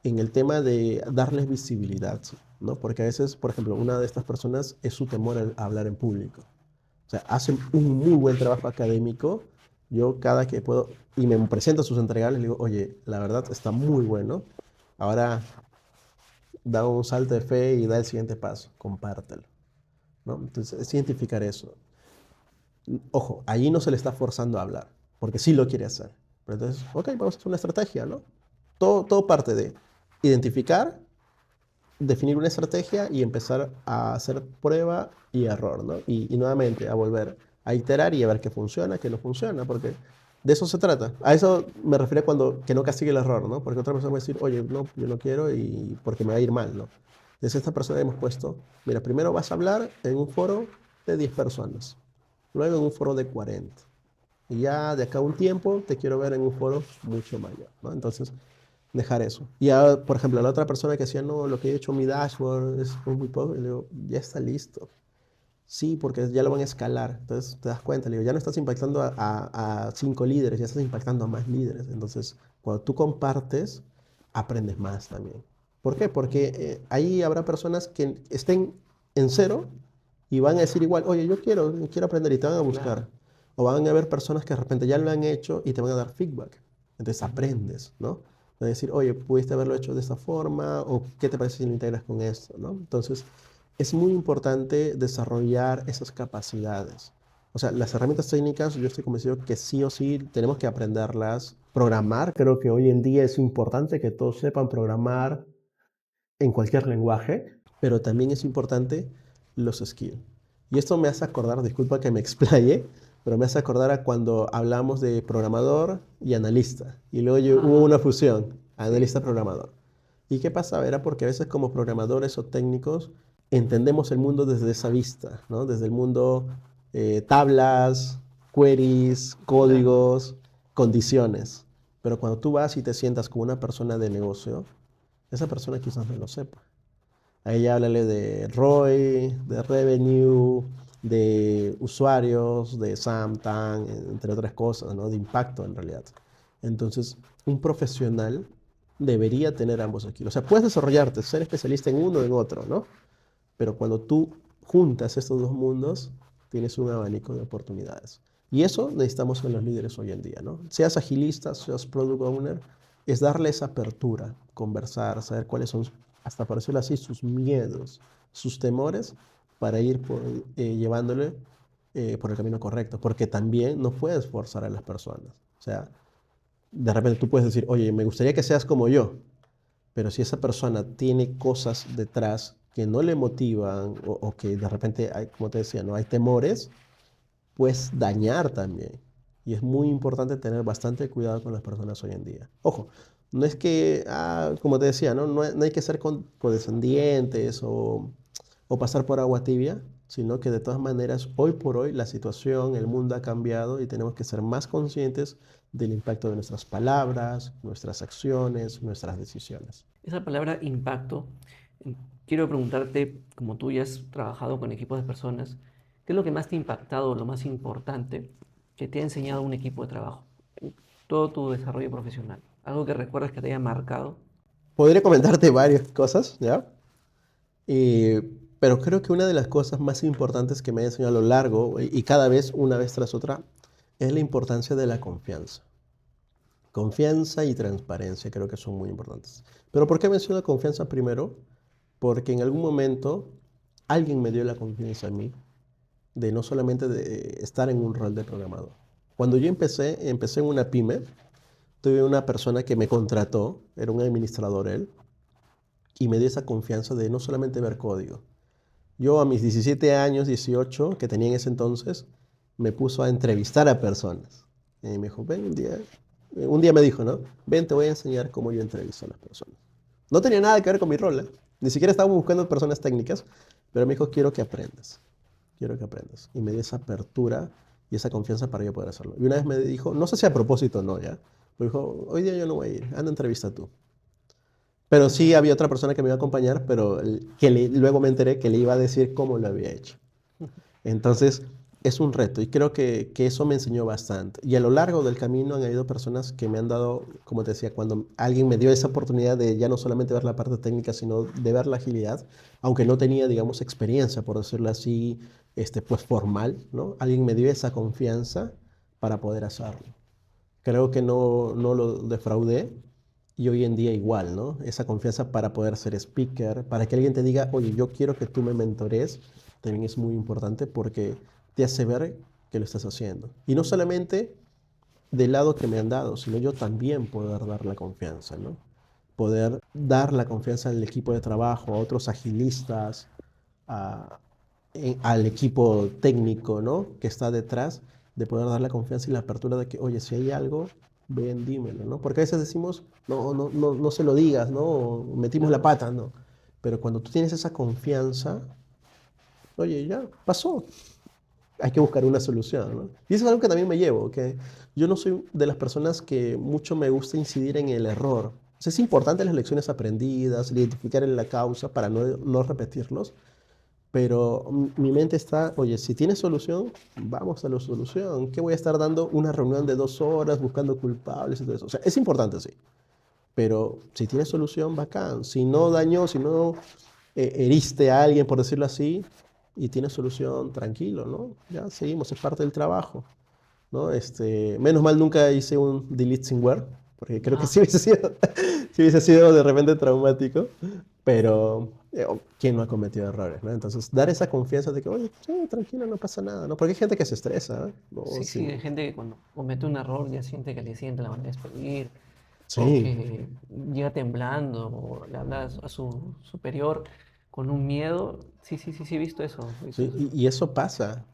en el tema de darles visibilidad, ¿no? Porque a veces, por ejemplo, una de estas personas es su temor a hablar en público. O sea, hacen un muy buen trabajo académico. Yo cada que puedo, y me presento a sus entregables, le digo, oye, la verdad está muy bueno. Ahora da un salto de fe y da el siguiente paso, compártelo, ¿no? Entonces, es identificar eso. Ojo, allí no se le está forzando a hablar, porque sí lo quiere hacer. Pero entonces, ok, vamos a hacer una estrategia, ¿no? Todo parte de identificar, definir una estrategia y empezar a hacer prueba y error, ¿no? Y nuevamente a volver a iterar y a ver qué funciona, qué no funciona, porque de eso se trata. A eso me refiero cuando que no castigue el error, ¿no? Porque otra persona va a decir, oye, no, yo no quiero y porque me va a ir mal, ¿no? Entonces esta persona hemos puesto, mira, primero vas a hablar en un foro de 10 personas, luego en un foro de 40. Y ya de acá a un tiempo te quiero ver en un foro mucho mayor, ¿no? Entonces, dejar eso. Y ya, por ejemplo, la otra persona que decía, no, lo que he hecho en mi dashboard es muy poco, y le digo, ya está listo. Sí, porque ya lo van a escalar. Entonces te das cuenta, le digo, ya no estás impactando a 5 líderes, ya estás impactando a más líderes. Entonces, cuando tú compartes, aprendes más también. ¿Por qué? Porque ahí habrá personas que estén en cero y van a decir igual, oye, yo quiero aprender y te van a Claro. buscar. O van a haber personas que de repente ya lo han hecho y te van a dar feedback. Entonces aprendes, ¿no? De decir, oye, pudiste haberlo hecho de esta forma, o qué te parece si lo integras con esto, ¿no? Entonces, es muy importante desarrollar esas capacidades. O sea, las herramientas técnicas, yo estoy convencido que sí o sí tenemos que aprenderlas. Programar, creo que hoy en día es importante que todos sepan programar en cualquier lenguaje, pero también es importante los skills. Y esto me hace acordar, disculpa que me explaye, pero me hace acordar a cuando hablamos de programador y analista. Y luego hubo una fusión, Sí, analista-programador. ¿Y qué pasaba? Era porque a veces como programadores o técnicos entendemos el mundo desde esa vista, ¿no? Desde el mundo tablas, queries, claro. códigos, condiciones. Pero cuando tú vas y te sientas con una persona de negocio, esa persona quizás no lo sepa. A ella háblale de ROI, de revenue, de usuarios, de SAM, TAM, entre otras cosas, ¿no? De impacto en realidad. Entonces, un profesional debería tener ambos aquí. O sea, puedes desarrollarte, ser especialista en uno o en otro, ¿no? Pero cuando tú juntas estos dos mundos, tienes un abanico de oportunidades. Y eso necesitamos en los líderes hoy en día, ¿no? Seas agilista, seas product owner, es darle esa apertura, conversar, saber cuáles son, hasta por decirlo así, sus miedos, sus temores, para ir llevándole por el camino correcto. Porque también no puedes forzar a las personas. O sea, de repente tú puedes decir, oye, me gustaría que seas como yo, pero si esa persona tiene cosas detrás que no le motivan o que de repente hay, como te decía, no hay temores, puedes dañar también. Y es muy importante tener bastante cuidado con las personas hoy en día. Ojo, no es que, como te decía, no hay que ser condescendientes o pasar por agua tibia, sino que de todas maneras, hoy por hoy, la situación, el mundo ha cambiado y tenemos que ser más conscientes del impacto de nuestras palabras, nuestras acciones, nuestras decisiones. Esa palabra impacto, eh, quiero preguntarte, como tú ya has trabajado con equipos de personas, ¿qué es lo que más te ha impactado, lo más importante que te ha enseñado un equipo de trabajo en todo tu desarrollo profesional? Algo que recuerdas que te haya marcado. Podría comentarte varias cosas, ¿ya? Pero creo que una de las cosas más importantes que me ha enseñado a lo largo y cada vez, una vez tras otra, es la importancia de la confianza. Confianza y transparencia creo que son muy importantes. Pero ¿por qué menciono confianza primero? Porque en algún momento alguien me dio la confianza a mí de no solamente de estar en un rol de programador. Cuando yo empecé en una pyme, tuve una persona que me contrató, era un administrador él, y me dio esa confianza de no solamente ver código. Yo a mis 17 años, 18, que tenía en ese entonces, me puso a entrevistar a personas. Y me dijo, ven un día me dijo, ¿no? Ven, te voy a enseñar cómo yo entrevisto a las personas. No tenía nada que ver con mi rol, ¿eh? Ni siquiera estábamos buscando personas técnicas, pero me dijo, quiero que aprendas. Y me dio esa apertura y esa confianza para yo poder hacerlo. Y una vez me dijo, no sé si a propósito o no, ¿ya? Me dijo, hoy día yo no voy a ir, anda entrevista tú. Pero sí Ya. había otra persona que me iba a acompañar, pero luego me enteré que le iba a decir cómo lo había hecho. Entonces, es un reto y creo que eso me enseñó bastante. Y a lo largo del camino han habido personas que me han dado, como te decía, cuando alguien me dio esa oportunidad de ya no solamente ver la parte técnica, sino de ver la agilidad, aunque no tenía, digamos, experiencia, por decirlo así, pues formal, ¿no? Alguien me dio esa confianza para poder hacerlo. Creo que no lo defraudé y hoy en día igual, ¿no? Esa confianza para poder ser speaker, para que alguien te diga, oye, yo quiero que tú me mentores, también es muy importante porque te hace ver que lo estás haciendo. Y no solamente del lado que me han dado, sino yo también poder dar la confianza, ¿no? Poder dar la confianza al equipo de trabajo, a otros agilistas, a, al equipo técnico, ¿no? Que está detrás, de poder dar la confianza y la apertura de que, oye, si hay algo, ven, dímelo, ¿no? Porque a veces decimos, no se lo digas, ¿no? O metimos la Claro. pata, ¿no? Pero cuando tú tienes esa confianza, oye, ya pasó, hay que buscar una solución, ¿no? Y eso es algo que también me llevo, que yo no soy de las personas que mucho me gusta incidir en el error. O sea, es importante las lecciones aprendidas, identificar en la causa para no repetirlos, pero mi mente está, oye, si tienes solución, vamos a la solución. ¿Qué voy a estar dando una reunión de 2 horas buscando culpables y todo eso? O sea, es importante, sí. Pero si tienes solución, bacán. Si no dañó, si no heriste a alguien, por decirlo así, y tienes solución, tranquilo, ¿no? Ya seguimos, es parte del trabajo, ¿no? Menos mal nunca hice un delete sin wear, porque creo que Ah, sí hubiese sido de repente traumático, pero ¿quién no ha cometido errores, ¿no? Entonces, dar esa confianza de que, oye, sí, tranquilo, no pasa nada, ¿no? Porque hay gente que se estresa, ¿eh? No, sí, sí, sí, hay gente que cuando comete un error ya siente que al día siguiente la van a despedir, o sí, que llega temblando, o le habla a su superior con un miedo. Sí, sí, sí, sí, he visto eso, he visto sí, eso. y eso pasa,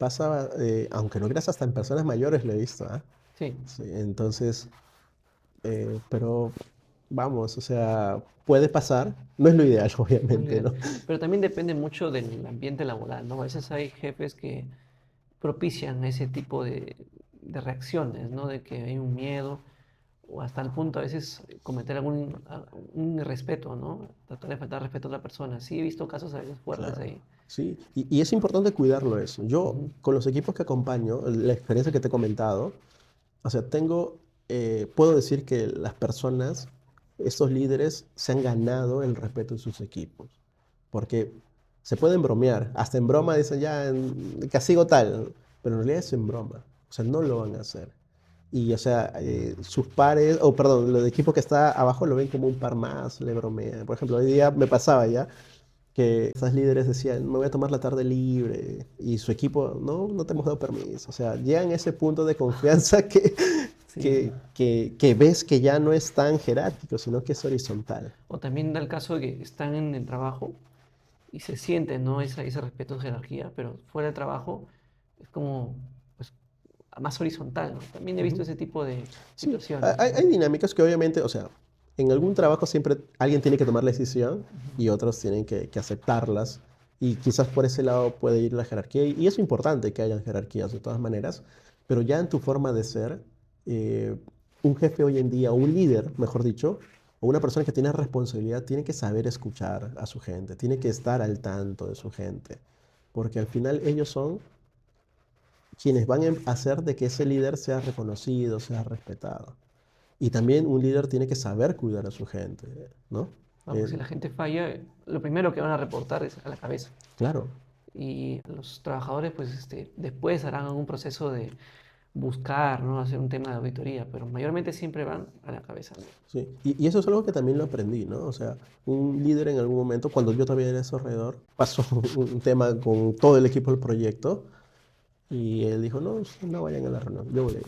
aunque no creas, hasta en personas mayores lo he visto, ¿ah? Sí, Sí, entonces, pero vamos, o sea, puede pasar, no es lo ideal, no es lo obviamente, ideal. ¿no? Pero también depende mucho del ambiente laboral, ¿no? A veces hay jefes que propician ese tipo de reacciones, ¿no? De que hay un miedo o hasta el punto a veces cometer un irrespeto, ¿no? Tratar de faltar respeto a la persona. Sí, he visto casos a veces fuertes Claro, ahí. sí, y es importante cuidarlo eso. Yo, Ujú. con los equipos que acompaño, la experiencia que te he comentado, o sea, puedo decir que las personas, estos líderes, se han ganado el respeto de sus equipos, porque se pueden bromear, hasta en broma dicen ya, castigo tal, pero en realidad es en broma, o sea, no lo van a hacer. Y, o sea, sus pares, o perdón, los de equipo que está abajo lo ven como un par más, le bromean. Por ejemplo, hoy día me pasaba ya que estos líderes decían, me voy a tomar la tarde libre, y su equipo, no, no te hemos dado permiso. O sea, llegan a ese punto de confianza Sí. que ves que ya no es tan jerárquico, sino que es horizontal. O también da el caso de que están en el trabajo y se siente, ¿no? Ese respeto en jerarquía, pero fuera del trabajo es como, pues, más horizontal, ¿no? También he visto Ujú. ese tipo de Sí, situaciones, hay ¿no? dinámicas que obviamente, o sea, en algún trabajo siempre alguien tiene que tomar la decisión y otros tienen que aceptarlas. Y quizás por ese lado puede ir la jerarquía. Y es importante que haya jerarquías de todas maneras, pero ya en tu forma de ser, eh, un jefe hoy en día, o un líder, mejor dicho, o una persona que tiene responsabilidad, tiene que saber escuchar a su gente, tiene que estar al tanto de su gente, porque al final ellos son quienes van a hacer de que ese líder sea reconocido, sea respetado. Y también un líder tiene que saber cuidar a su gente, ¿no? Vamos, si la gente falla, lo primero que van a reportar es a la cabeza. Claro, Y los trabajadores, pues, después harán un proceso de buscar, ¿no? Hacer un tema de auditoría, pero mayormente siempre van a la cabeza, ¿no? sí. Y eso es algo que también lo aprendí, ¿no? O sea, un líder en algún momento, cuando yo todavía era desarrollador, pasó un tema con todo el equipo del proyecto y él dijo, no, ustedes no vayan a la reunión, yo voy a ir.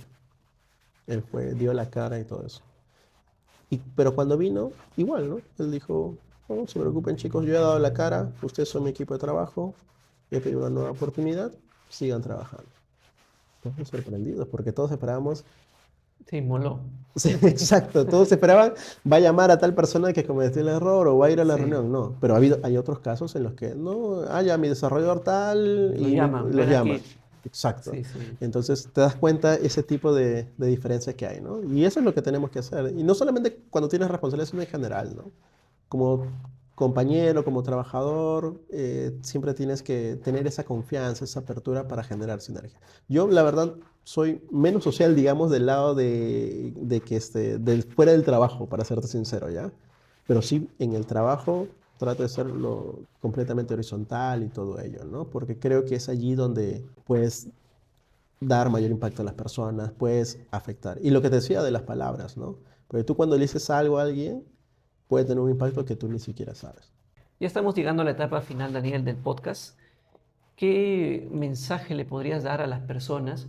Él fue, dio la cara y todo eso. Pero cuando vino, igual, ¿no? Él dijo, no se preocupen chicos, yo he dado la cara, ustedes son mi equipo de trabajo, he pedido una nueva oportunidad, sigan trabajando. Estamos sorprendidos porque todos esperábamos. Se inmoló. Sí, exacto, todos esperaban, va a llamar a tal persona que cometió el error o va a ir a la Sí, reunión. No, pero hay otros casos en los que no, ya mi desarrollador tal lo llaman, los ven llama. aquí. Exacto. Sí, sí. Entonces te das cuenta ese tipo de diferencias que hay, ¿no? Y eso es lo que tenemos que hacer. Y no solamente cuando tienes responsabilidades, sino en general, ¿no? Como compañero, como trabajador, siempre tienes que tener esa confianza, esa apertura para generar sinergia. Yo, la verdad, soy menos social, digamos, del lado de que del fuera del trabajo, para serte sincero, ¿ya? Pero sí, en el trabajo trato de serlo completamente horizontal y todo ello, ¿no? Porque creo que es allí donde puedes dar mayor impacto a las personas, puedes afectar. Y lo que te decía de las palabras, ¿no? Porque tú cuando le dices algo a alguien, puede tener un impacto que tú ni siquiera sabes. Ya estamos llegando a la etapa final, Daniel, del podcast. ¿Qué mensaje le podrías dar a las personas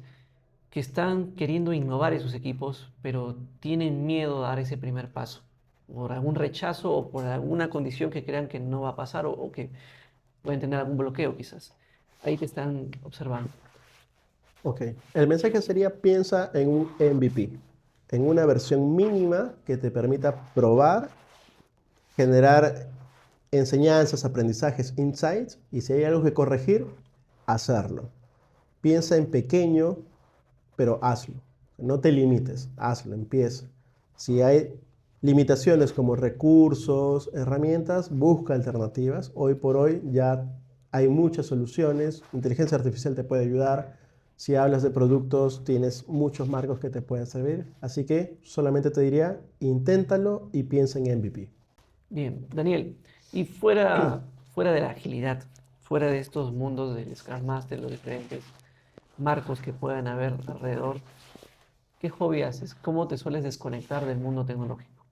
que están queriendo innovar en sus equipos, pero tienen miedo a dar ese primer paso? Por algún rechazo o por alguna condición que crean que no va a pasar o que pueden tener algún bloqueo quizás. Ahí te están observando. Ok, el mensaje sería piensa en un MVP, en una versión mínima que te permita probar, generar enseñanzas, aprendizajes, insights, y si hay algo que corregir, hacerlo. Piensa en pequeño, pero hazlo. No te limites, hazlo, empieza. Si hay limitaciones como recursos, herramientas, busca alternativas. Hoy por hoy ya hay muchas soluciones. Inteligencia artificial te puede ayudar. Si hablas de productos, tienes muchos marcos que te pueden servir. Así que solamente te diría, inténtalo y piensa en MVP. Bien, Daniel, y fuera de la agilidad, fuera de estos mundos del Scrum Master, los diferentes marcos que puedan haber alrededor, ¿Qué hobby haces? ¿Cómo te sueles desconectar del mundo tecnológico?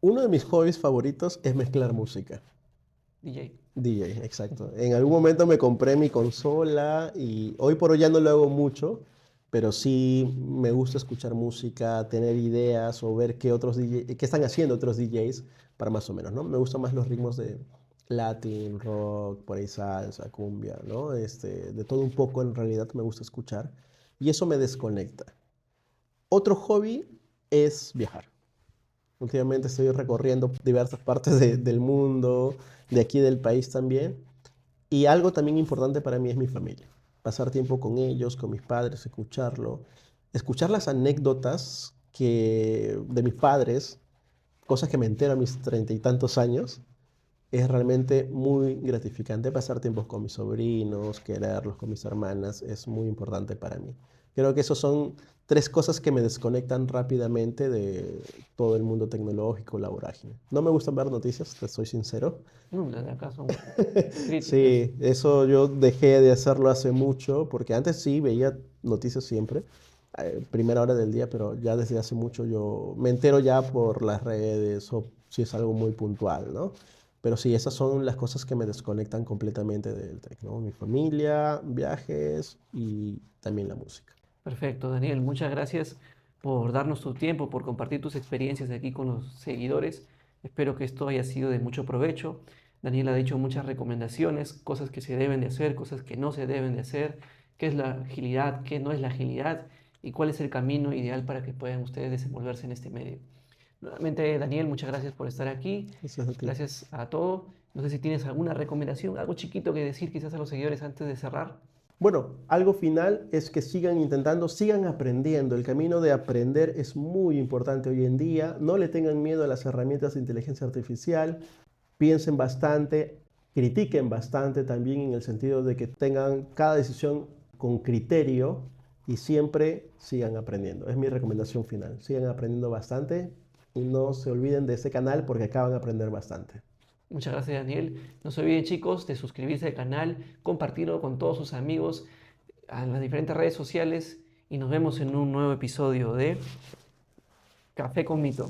Uno de mis hobbies favoritos es mezclar música. DJ. DJ, exacto. En algún momento me compré mi consola y hoy por hoy ya no lo hago mucho, pero sí me gusta escuchar música, tener ideas o ver qué otros DJ, qué están haciendo otros DJs para más o menos, ¿no? Me gustan más los ritmos de Latin, rock, por ahí salsa, cumbia, ¿no? De todo un poco en realidad me gusta escuchar y eso me desconecta. Otro hobby es viajar. Últimamente estoy recorriendo diversas partes del mundo, de aquí del país también. Y algo también importante para mí es mi familia. Pasar tiempo con ellos, con mis padres, escuchar las anécdotas de mis padres, cosas que me entero a mis 30 y tantos años, es realmente muy gratificante. Pasar tiempo con mis sobrinos, quererlos, con mis hermanas, es muy importante para mí. Creo que esos son tres cosas que me desconectan rápidamente de todo el mundo tecnológico, la vorágine. No me gustan ver noticias, te soy sincero. No, las de acá son críticas. Sí, eso yo dejé de hacerlo hace mucho, porque antes sí veía noticias siempre, primera hora del día, pero ya desde hace mucho yo me entero ya por las redes o si es algo muy puntual, ¿no? Pero sí, esas son las cosas que me desconectan completamente del tech, ¿no? Mi familia, viajes y también la música. Perfecto, Daniel. Muchas gracias por darnos tu tiempo, por compartir tus experiencias aquí con los seguidores. Espero que esto haya sido de mucho provecho. Daniel ha dicho muchas recomendaciones, cosas que se deben de hacer, cosas que no se deben de hacer, qué es la agilidad, qué no es la agilidad y cuál es el camino ideal para que puedan ustedes desenvolverse en este medio. Nuevamente, Daniel, muchas gracias por estar aquí. Gracias a ti. Gracias a todos. No sé si tienes alguna recomendación, algo chiquito que decir quizás a los seguidores antes de cerrar. Bueno, algo final es que sigan intentando, sigan aprendiendo. El camino de aprender es muy importante hoy en día. No le tengan miedo a las herramientas de inteligencia artificial. Piensen bastante, critiquen bastante también en el sentido de que tengan cada decisión con criterio y siempre sigan aprendiendo. Es mi recomendación final. Sigan aprendiendo bastante y no se olviden de ese canal porque acaban de aprender bastante. Muchas gracias, Daniel. No se olviden, chicos, de suscribirse al canal, compartirlo con todos sus amigos en las diferentes redes sociales y nos vemos en un nuevo episodio de Café con Mito.